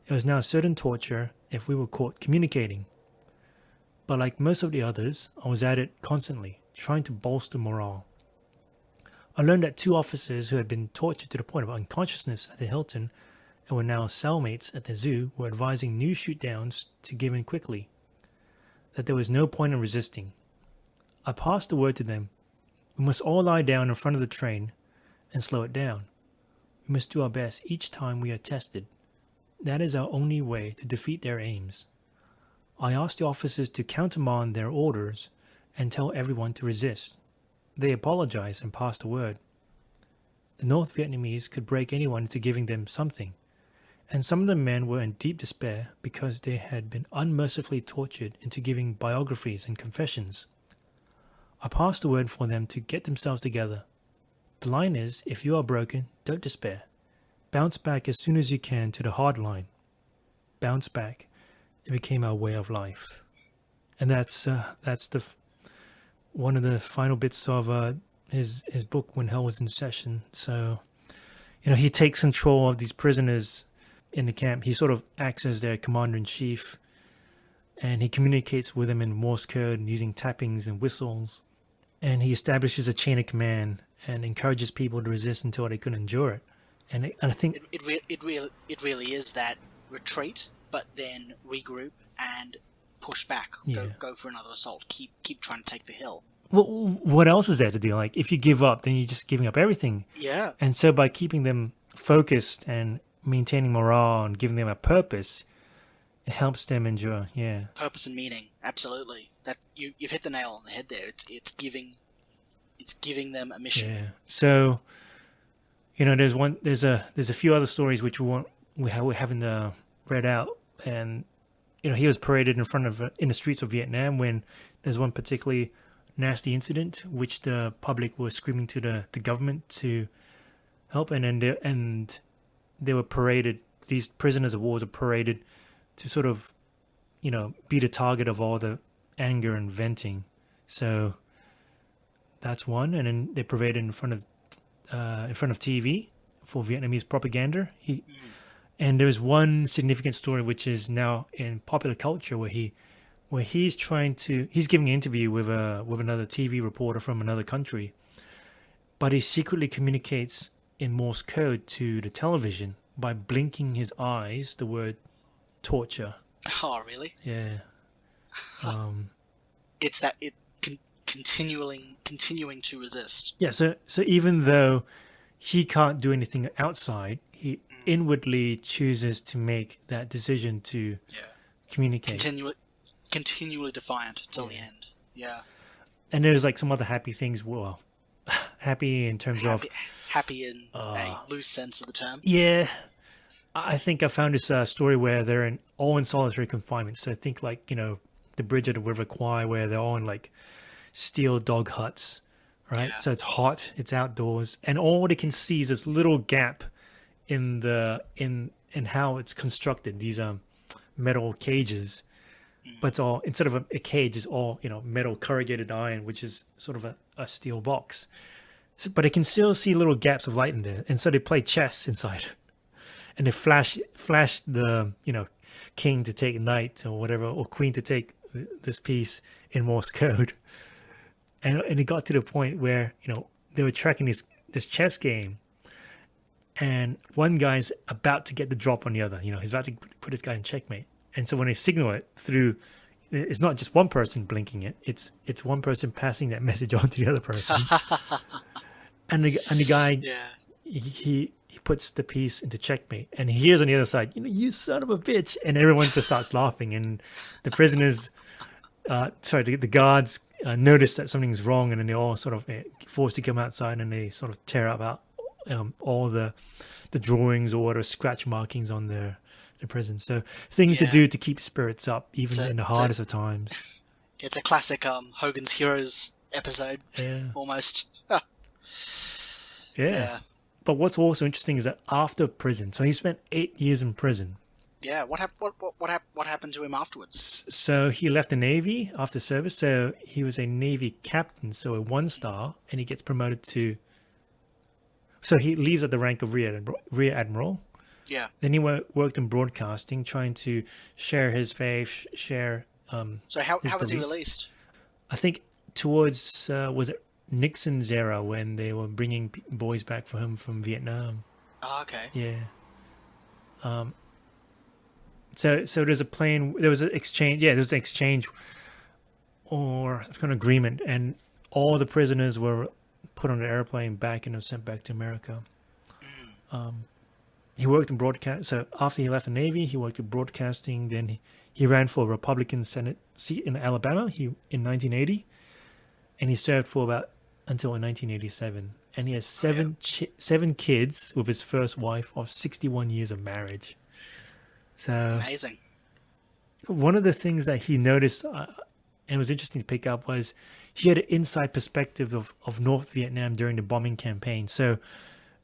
It was now certain torture if we were caught communicating. But like most of the others, I was at it constantly, trying to bolster morale. I learned that 2 officers who had been tortured to the point of unconsciousness at the Hilton and were now cellmates at the zoo were advising new shoot-downs to give in quickly, that there was no point in resisting. I passed the word to them. We must all lie down in front of the train and slow it down. We must do our best each time we are tested. That is our only way to defeat their aims. I asked the officers to countermand their orders and tell everyone to resist. They apologized and passed the word. The North Vietnamese could break anyone into giving them something, and some of the men were in deep despair because they had been unmercifully tortured into giving biographies and confessions. I passed the word for them to get themselves together. The line is, if you are broken, don't despair. Bounce back as soon as you can to the hard line. Bounce back. It became our way of life. And that's one of the final bits of his book, When Hell Was in Session. So, he takes control of these prisoners in the camp. He sort of acts as their commander-in-chief, and he communicates with them in Morse code using tappings and whistles. And he establishes a chain of command and encourages people to resist until they couldn't endure it. And I think it really is that retreat, but then regroup and push back. Go for another assault. Keep trying to take the hill. Well, what else is there to do? Like, if you give up, then you're just giving up everything. Yeah. And so by keeping them focused and maintaining morale and giving them a purpose, it helps them endure. Yeah. Purpose and meaning, absolutely. That you've hit the nail on the head there. It's giving them a mission. Yeah. So, there's a few other stories which we haven't read out, and he was paraded in the streets of Vietnam when there's one particularly nasty incident which the public was screaming to the government to help, and they were paraded. These prisoners of war were paraded to sort of be the target of all the anger and venting. So that's one, and then they're paraded in front of TV for Vietnamese propaganda. And there was one significant story which is now in popular culture where he's giving an interview with another TV reporter from another country, but he secretly communicates in Morse code to the television by blinking his eyes the word torture. Oh, really? Yeah. It's that continuing to resist. Yeah, so even though he can't do anything outside, he inwardly chooses to make that decision to communicate. Continually defiant till the end. Yeah. And there's like some other happy things. Well, happy in terms of happy in a loose sense of the term. Yeah, I think I found this story where they're all in solitary confinement. So I think like the bridge of the River Kwai, where they're all in like steel dog huts, right? Yeah. So it's hot, it's outdoors, and all they can see is this little gap in how it's constructed. These metal cages, but it's all, instead of a cage, it's all metal corrugated iron, which is sort of a steel box. So, but they can still see little gaps of light in there, and so they play chess inside, and they flash the king to take knight or whatever, or queen to take this piece in Morse code. And it got to the point where they were tracking this chess game, and one guy's about to get the drop on the other. He's about to put this guy in checkmate. And so when they signal it through, it's not just one person blinking it; it's one person passing that message on to the other person. and the guy, he puts the piece into checkmate, and he hears on the other side, "You son of a bitch!" And everyone just starts laughing, and the prisoners, the guards. Notice that something's wrong, and then they all sort of forced to come outside, and they sort of tear up all the drawings or scratch markings on the prison. So things to do to keep spirits up, even in the hardest of times. It's a classic Hogan's Heroes episode, almost. Yeah. But what's also interesting is that after prison, so he spent 8 years in prison. Yeah, what happened to him afterwards? So he left the Navy after service. So he was a Navy captain, so a 1-star, and he gets promoted to. So he leaves at the rank of Rear Admiral. Yeah. Then he worked in broadcasting, trying to share his faith, share. So how was he released? I think towards was it Nixon's era, when they were bringing boys back for him from Vietnam. Oh, okay. Yeah. So there's a plane. There was an exchange. Yeah, there was an exchange or an agreement, and all the prisoners were put on an airplane back and sent back to America. He worked in broadcast. So after he left the Navy, he worked in broadcasting. Then he ran for a Republican Senate seat in Alabama. In 1980, and he served for until 1987. And he has seven kids with his first wife of 61 years of marriage. So amazing. One of the things that he noticed and was interesting to pick up was he had an inside perspective of North Vietnam during the bombing campaign. So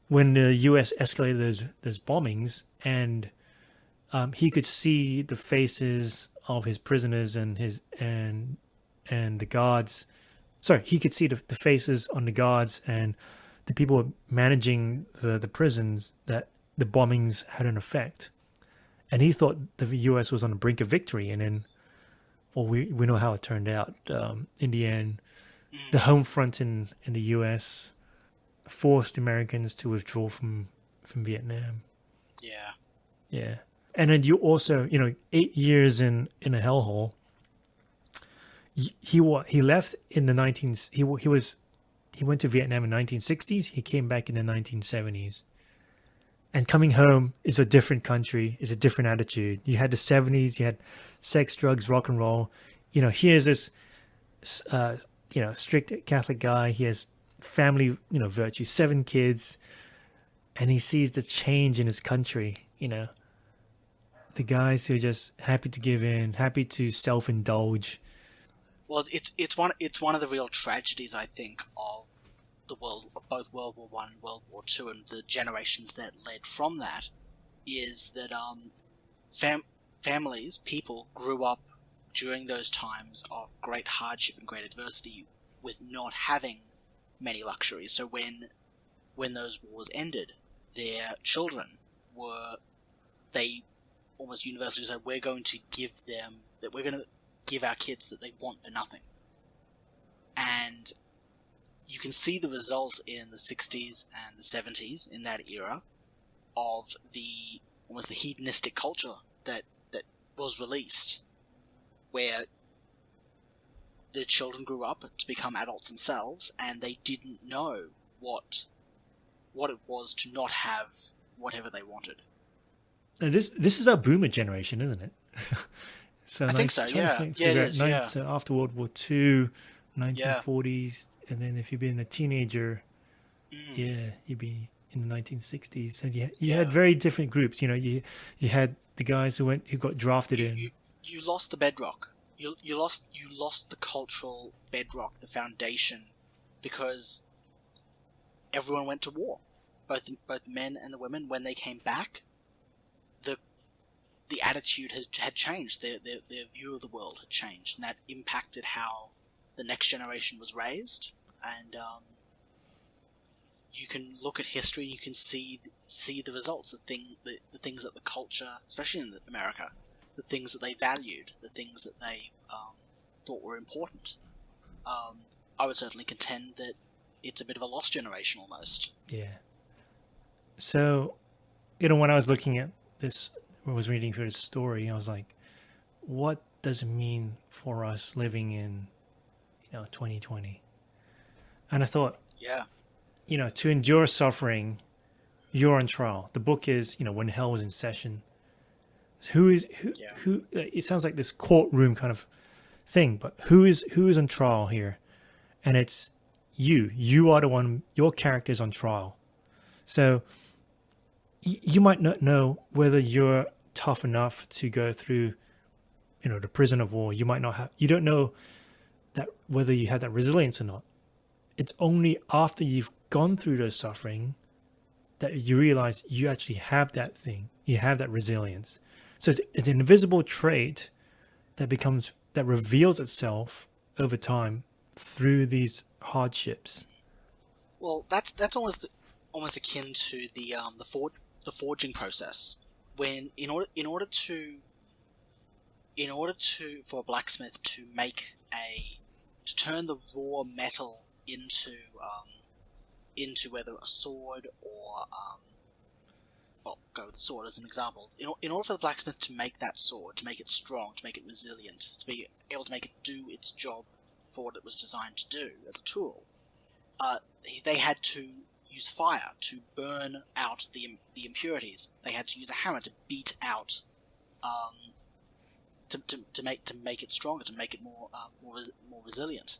when the U.S. escalated those bombings, and he could see the faces of his prisoners and the guards. Sorry, he could see the faces on the guards and the people managing the prisons, that the bombings had an effect. And he thought the U.S. was on the brink of victory. And then, well, we know how it turned out. In the end, the home front in the U.S. forced Americans to withdraw from Vietnam. Yeah. Yeah. And then you also, 8 years in a hellhole. He left in the 19s. He went to Vietnam in the 1960s. He came back in the 1970s. And coming home is a different country, is a different attitude. You had the 70s, you had sex, drugs, rock and roll. Here's this, strict Catholic guy. He has family, virtue, 7 kids. And he sees the change in his country, The guys who are just happy to give in, happy to self-indulge. Well, it's one of the real tragedies, I think, of the world, of both World War I, World War II, and the generations that led from that, is that people grew up during those times of great hardship and great adversity with not having many luxuries. So when those wars ended, their children were they almost universally said, we're going to give our kids that they want for nothing. And you can see the result in the 60s and the 70s in that era of almost the hedonistic culture that was released, where the children grew up to become adults themselves, and they didn't know what it was to not have whatever they wanted. And this is our boomer generation, isn't it? So I think so. Yeah, it is. So after World War II, 1940s, and then if you've been a teenager, you'd be in the 1960s, and you had very different groups. You had the guys who got drafted in. You lost the bedrock. You lost the cultural bedrock, the foundation, because everyone went to war. Both men and the women, when they came back, the attitude had changed. Their view of the world had changed, and that impacted how the next generation was raised. And you can look at history, and you can see the results, the things that the culture, especially in America, the things that they valued, the things that they thought were important. I would certainly contend that it's a bit of a lost generation almost. Yeah. So, when I was looking at this, I was reading through the story, I was like, what does it mean for us living in, 2020? And I thought, to endure suffering, you're on trial. The book is, when hell was in session. Who? It sounds like this courtroom kind of thing, but who is on trial here? And it's you. You are the one. Your character is on trial. So you might not know whether you're tough enough to go through, the prison of war. You might not have. You don't know that whether you have that resilience or not. It's only after you've gone through those suffering that you realize you actually have that thing. You have that resilience. So it's an invisible trait that reveals itself over time through these hardships. Well, that's almost akin to the forging process. When in order for a blacksmith to turn the raw metal into whether a sword or go with the sword as an example. In order for the blacksmith to make that sword, to make it strong, to make it resilient, to be able to make it do its job for what it was designed to do as a tool, they had to use fire to burn out the impurities. They had to use a hammer to beat out, to make it stronger, to make it more resilient.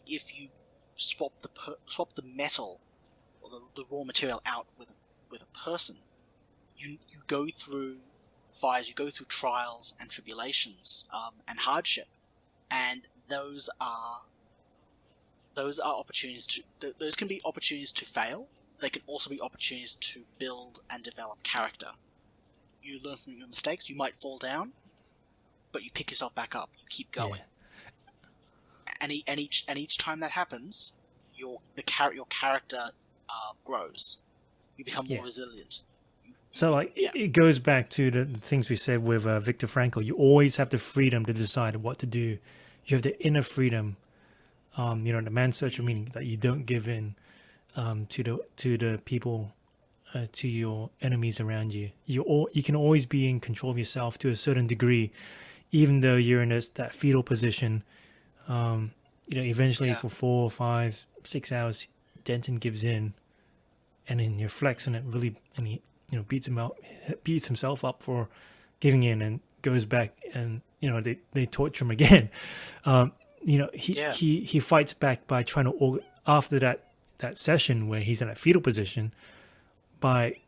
If you swap the metal or the raw material out with a person, you go through fires, you go through trials and tribulations and hardship, and those are opportunities those can be opportunities to fail. They can also be opportunities to build and develop character. You learn from your mistakes. You might fall down, but you pick yourself back up. You keep going. Yeah. And each time that happens, your character grows. You become more resilient. So it goes back to the things we said with Victor Frankl. You always have the freedom to decide what to do. You have the inner freedom, the man searcher, meaning that you don't give in to the people, to your enemies around you. You can always be in control of yourself to a certain degree, even though you're in that fetal position. Eventually for 4, 5, 6 hours, Denton gives in, and then you're flexing it really, and he beats himself up for giving in, and goes back, and they torture him again. He fights back by trying to after that session where he's in a fetal position, by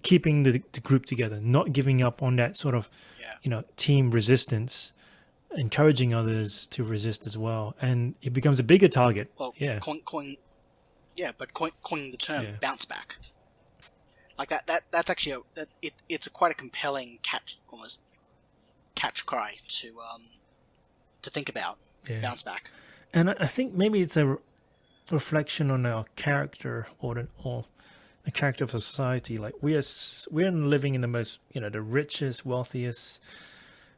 keeping the group together, not giving up on that sort of team resistance, encouraging others to resist as well, and it becomes a bigger target. Well, coining the term bounce back, like that's actually it's quite a compelling catch cry to think about. Bounce back. And I think maybe it's a reflection on our character, or a character of a society. Like we're living in the most, the richest, wealthiest,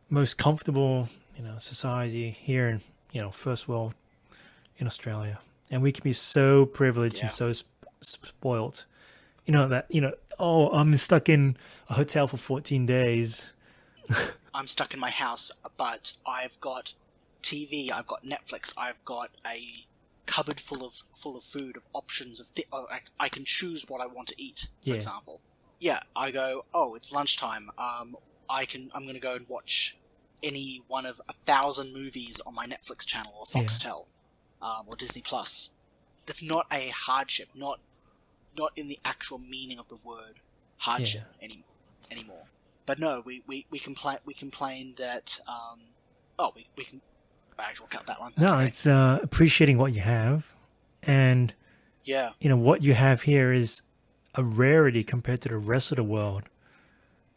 most comfortable, society here in, first world in Australia, and we can be so privileged and so spoiled. Oh, I'm stuck in a hotel for 14 days. I'm stuck in my house, but I've got TV, I've got Netflix, I've got a cupboard full of food, of options, I can choose what I want to eat, for example. Yeah, I go, oh, it's lunchtime. I'm going to go and watch any one of 1,000 movies on my Netflix channel or Foxtel, or Disney Plus. That's not a hardship, not in the actual meaning of the word hardship anymore. But no, we complain that we can. We'll cut that one. That's it's appreciating what you have, and what you have here is a rarity compared to the rest of the world.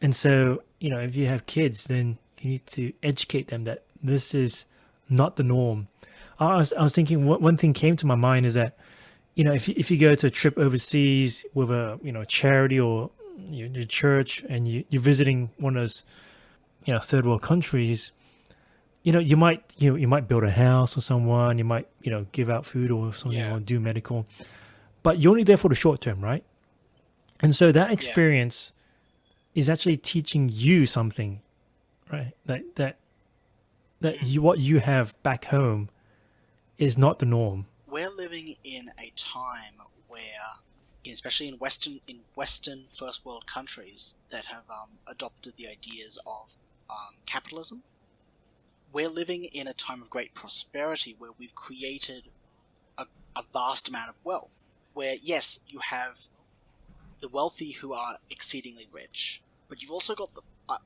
And so, if you have kids, then you need to educate them that this is not the norm. I was thinking one thing came to my mind is that, if you go to a trip overseas with a charity or your church, and you're visiting one of those third world countries, you might build a house for someone, you might give out food or something, or do medical, but you're only there for the short term, right? And so that experience is actually teaching you something, right? That what you have back home is not the norm. We're living in a time where, especially in Western first world countries that have adopted the ideas of capitalism, we're living in a time of great prosperity where we've created a vast amount of wealth. Where, yes, you have the wealthy who are exceedingly rich, but you've also got an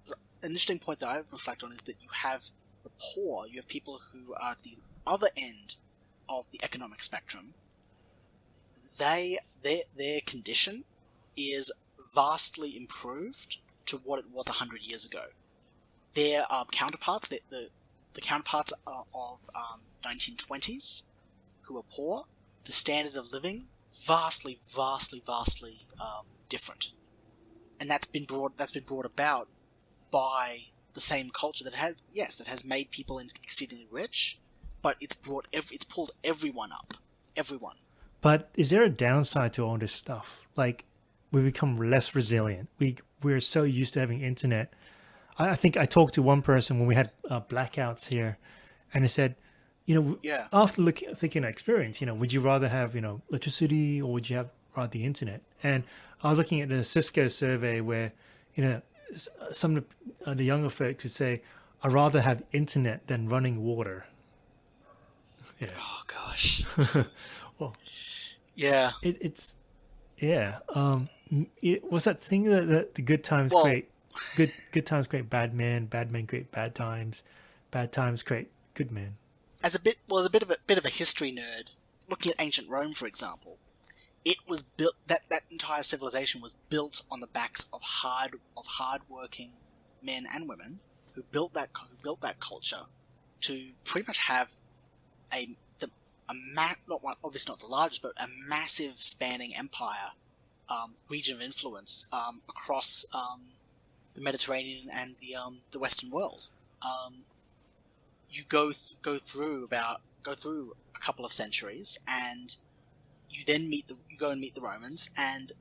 interesting point that I reflect on is that you have the poor, you have people who are at the other end of the economic spectrum. Their condition is vastly improved to what it was 100 years ago. Their counterparts, the counterparts of 1920s, who are poor, the standard of living vastly different, and that's been brought about by the same culture that has made people exceedingly rich, but it's pulled everyone up, everyone. But is there a downside to all this stuff? Like, we become less resilient. We're so used to having internet. I think I talked to one person when we had blackouts here, and they said, after thinking of experience, would you rather have, electricity, or would you rather the internet? And I was looking at the Cisco survey where, some of the younger folks would say, I'd rather have internet than running water. Yeah. Oh gosh. Well, yeah. It's what's that thing that the good times create good times create bad men create bad times create good men. As a bit of a history nerd, looking at ancient Rome, for example, it was built that entire civilization was built on the backs of hard-working men and women who built that culture to pretty much have obviously not the largest, but a massive spanning empire, region of influence across the Mediterranean and the Western world. You go through a couple of centuries, and you then go and meet the Romans, and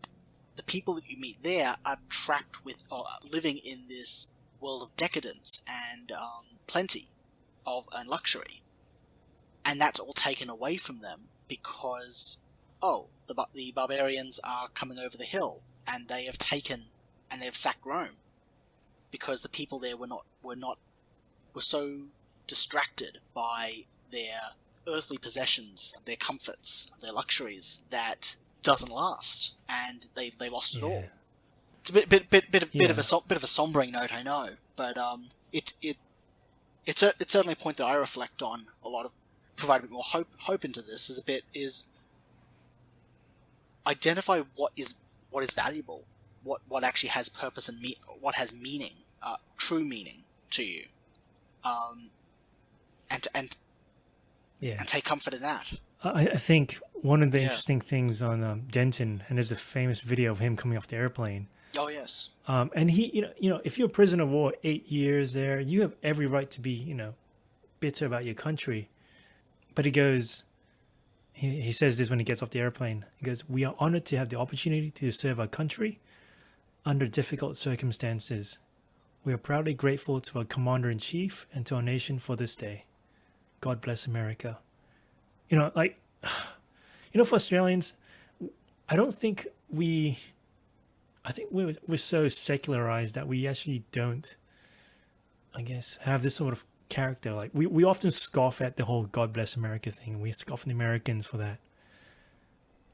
the people that you meet there are trapped with or living in this world of decadence and plenty and luxury, and that's all taken away from them because the barbarians are coming over the hill, and they have sacked Rome because the people there were so distracted by their earthly possessions, their comforts, their luxuries, that doesn't last, and they lost it all. It's a bit of a sombering note, I know, but it's certainly a point that I reflect on a lot, of provide a bit more hope into this is identify what is valuable, what actually has purpose and what has meaning, true meaning to you, and take comfort in that. I think one of the Yeah. interesting things on Denton, and there's a famous video of him coming off the airplane. Oh yes. And he, if you're a prisoner of war 8 years there, you have every right to be, bitter about your country. But he goes, he says this when he gets off the airplane. He goes, "We are honored to have the opportunity to serve our country under difficult circumstances. We are proudly grateful to our Commander-in-Chief and to our nation for this day. God bless America." For Australians, I think we're so secularized that we actually don't, I guess, have this sort of character. Like we often scoff at the whole God bless America thing. We scoff at the Americans for that.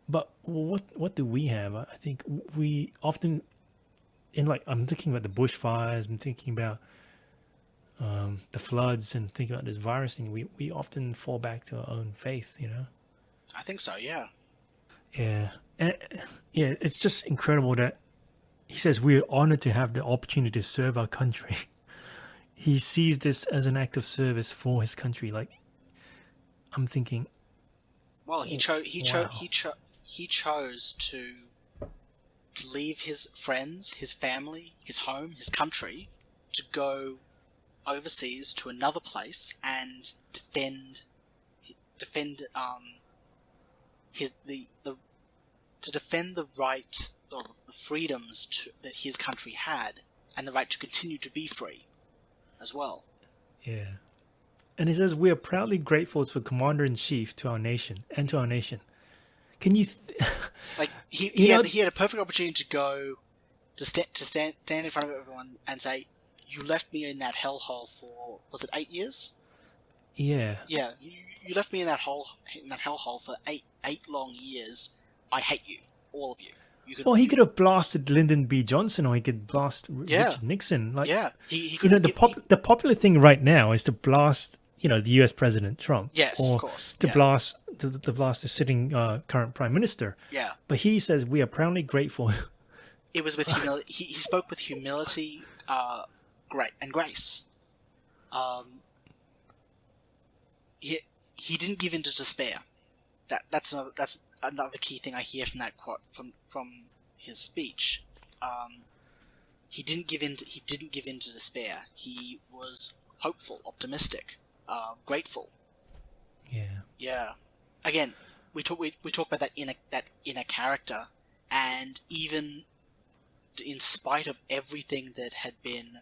But what do we have? I think we often, I'm thinking about the bushfires, I'm thinking about the floods, and thinking about this virus thing. We often fall back to our own faith, I think so. Yeah. Yeah. And, yeah, it's just incredible that he says we're honored to have the opportunity to serve our country. He sees this as an act of service for his country. Like, I'm thinking, Well, he chose to leave his friends, his family, his home, his country, to go overseas to another place and defend the right, or the freedoms that his country had, and the right to continue to be free as well. yeah. And he says, "We are proudly grateful to the Commander-in-Chief to our nation and to our nation." Can you... Like, he had a perfect opportunity to go to stand in front of everyone and say, "You left me in that hellhole for, was it 8 years?" Yeah. Yeah, you left me in that hellhole for eight long years. I hate you, all of you. He could have blasted Lyndon B. Johnson, or he could blast Richard Nixon. Like, yeah, he could. The popular thing right now is to blast, the U.S. President Trump. Yes, or of course. To blast the sitting current prime minister. Yeah. But he says we are proudly grateful. It was with humility. He spoke with humility, and grace. He didn't give in to despair. That's another key thing I hear from that quote from his speech. He didn't give in to despair. He was hopeful, optimistic, grateful. Yeah. Yeah. Again, we talk about that inner character, and even in spite of everything that had been,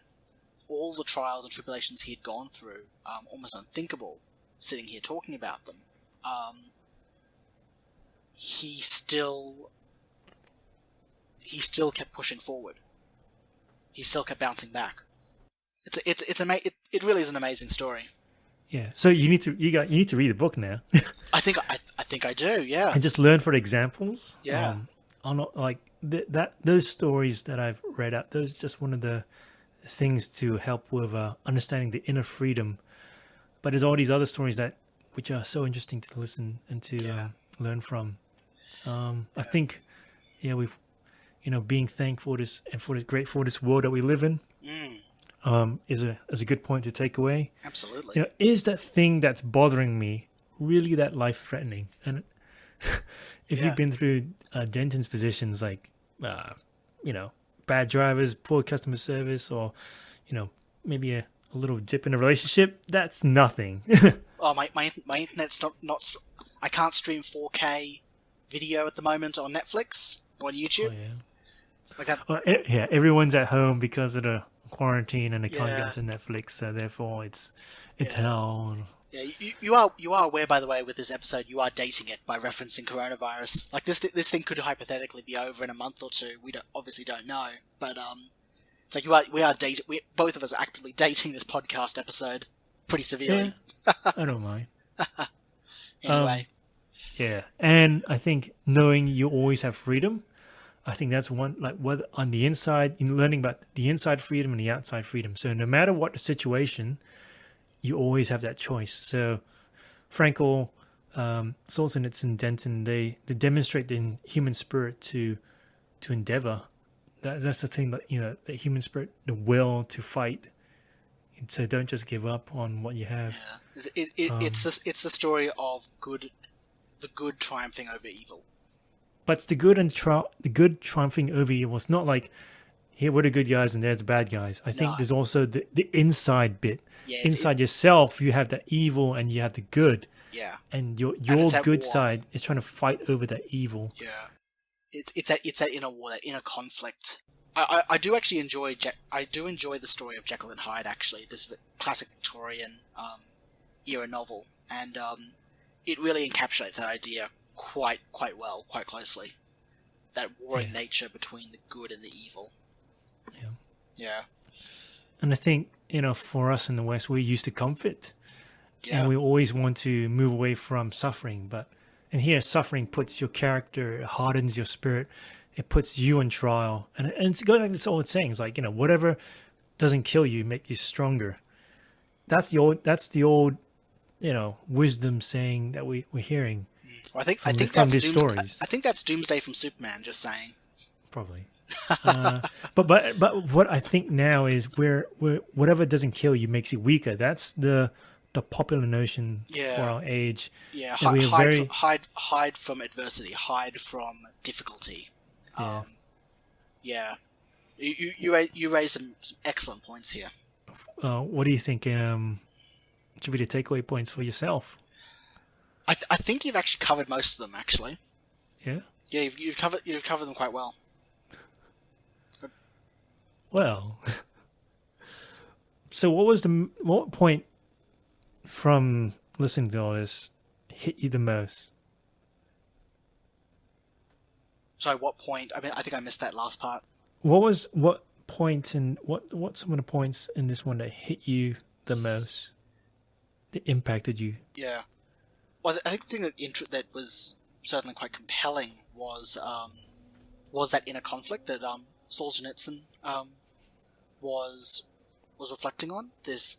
all the trials and tribulations he had gone through, almost unthinkable, sitting here talking about them, he still kept pushing forward. He still kept bouncing back. It really is an amazing story. Yeah. So you need to read the book now. I think I do. Yeah. And just learn for the examples. Yeah. Those stories that I've read out. Those are just one of the things to help with understanding the inner freedom. But there's all these other stories which are so interesting to listen and to learn from. I think, we've, being thankful and grateful for this world that we live in, is a good point to take away. Absolutely. Is that thing that's bothering me really that life threatening? And if you've been through Denton's positions, like, bad drivers, poor customer service, or, maybe a little dip in a relationship, that's nothing. Oh, my internet's not. I can't stream 4K video at the moment on Netflix or on YouTube. Oh, yeah. Like that. Well, everyone's at home because of the quarantine and they can't get to Netflix, so therefore it's hell. Yeah, you are aware, by the way, with this episode, you are dating it by referencing coronavirus. Like this thing could hypothetically be over in a month or two. We obviously don't know, but it's like we are dating. Both of us are actively dating this podcast episode pretty severely. Yeah, I don't mind. Anyway. Yeah, and I think knowing you always have freedom, I think that's one, like, whether on the inside, learning about the inside freedom and the outside freedom. So no matter what the situation, you always have that choice. So Frankl, Solzhenitsyn, and Denton, they demonstrate the human spirit to endeavor. That's the thing, that the human spirit, the will to fight. So don't just give up on what you have. Yeah. It's the story of good the good triumphing over evil. But it's the good triumphing over evil. It's not like, here we're the good guys and there's the bad guys. I think there's also the inside bit. Yeah, inside yourself, you have the evil and you have the good. Yeah. And your good side is trying to fight over that evil. Yeah. It's that inner war, that inner conflict. I do actually enjoy the story of Jekyll and Hyde, actually. This classic Victorian era novel, and it really encapsulates that idea quite well, quite closely. That warring nature between the good and the evil. Yeah. Yeah. And I think, for us in the West, we're used to comfort. Yeah. And we always want to move away from suffering. And here, suffering puts your character, it hardens your spirit. It puts you on trial. And it's going like this old saying. It's like, whatever doesn't kill you, make you stronger. That's the old, wisdom saying that we're hearing. Well, I think from these stories. I think that's Doomsday from Superman, just saying. Probably. But what I think now is we're whatever doesn't kill you makes you weaker. That's the popular notion for our age. Yeah, hide from adversity, hide from difficulty. Yeah. You raise some excellent points here. What do you think should be the takeaway points for yourself? I think you've actually covered most of them, actually. Yeah? Yeah, you've covered them quite well. Well, so what point from listening to all this hit you the most? Sorry, what point? I think I missed that last part. What point and what some of the points in this one that hit you the most, that impacted you? Yeah. Well, I think the thing that was certainly quite compelling was that inner conflict that Solzhenitsyn was reflecting on. This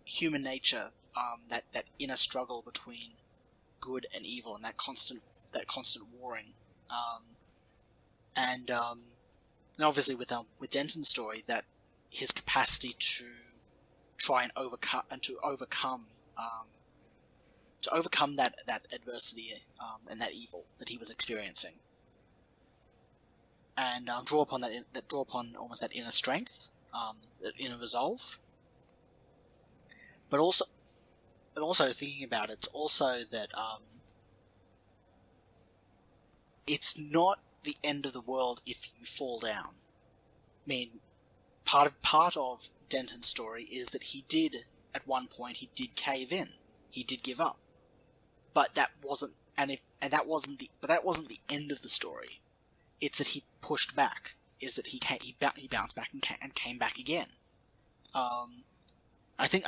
human nature, that inner struggle between good and evil, and that constant warring, and obviously with Denton's story, that his capacity to try and overcome that adversity and that evil that he was experiencing, and draw upon almost that inner strength, that inner resolve. But also thinking about it, also that it's not the end of the world if you fall down. I mean, part of Denton's story is that he did at one point cave in, he did give up, but that wasn't the end of the story. It's that he pushed back. Is that he bounced back and came back again. I think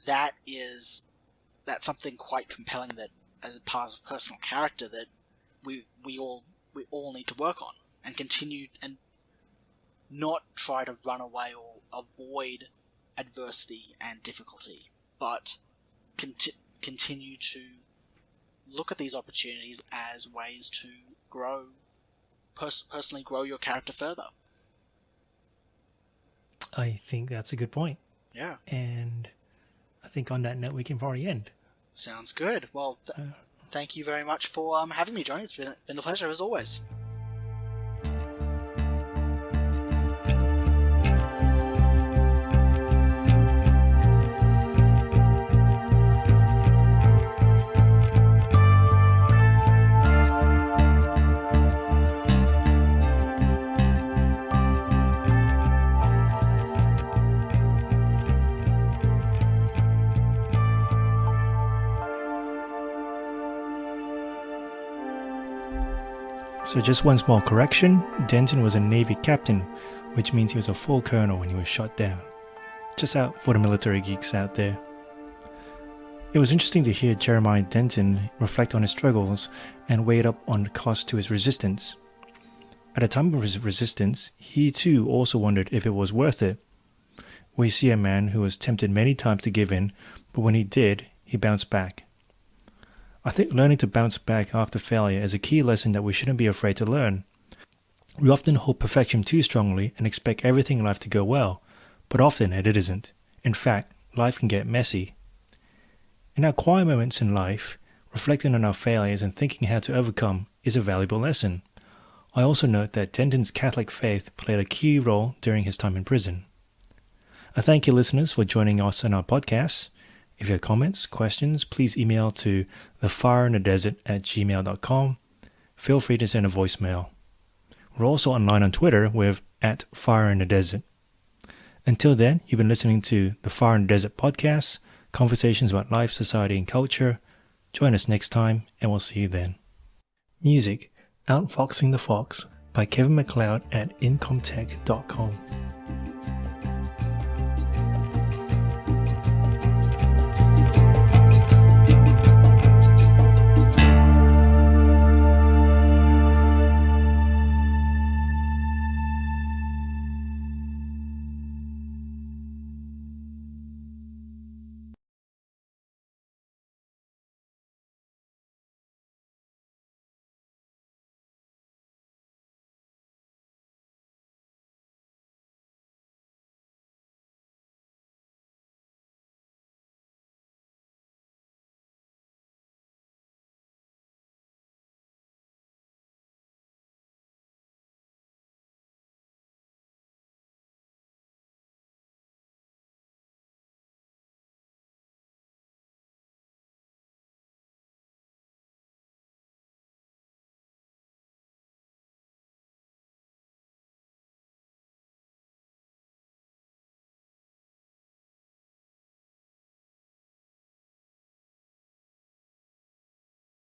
that's something quite compelling, that as a part of personal character that we all need to work on and continue, and not try to run away or avoid adversity and difficulty, but continue to look at these opportunities as ways to grow, personally grow your character further. I think that's a good point. Yeah. And I think on that note, we can probably end. Sounds good. Well, thank you very much for having me, Johnny. It's been a pleasure as always. So just one small correction, Denton was a Navy captain, which means he was a full colonel when he was shot down. Just out for the military geeks out there. It was interesting to hear Jeremiah Denton reflect on his struggles and weigh it up on the cost to his resistance. At the time of his resistance, he too also wondered if it was worth it. We see a man who was tempted many times to give in, but when he did, he bounced back. I think learning to bounce back after failure is a key lesson that we shouldn't be afraid to learn. We often hold perfection too strongly and expect everything in life to go well, but often it isn't. In fact, life can get messy. In our quiet moments in life, reflecting on our failures and thinking how to overcome is a valuable lesson. I also note that Denton's Catholic faith played a key role during his time in prison. I thank you listeners for joining us on our podcast. If you have comments, questions, please email to thefireindthedesert@gmail.com. Feel free to send a voicemail. We're also online on Twitter with @FireInTheDesert. Until then, you've been listening to the Fire in the Desert podcast, conversations about life, society, and culture. Join us next time, and we'll see you then. Music, Outfoxing the Fox by Kevin MacLeod at incomtech.com.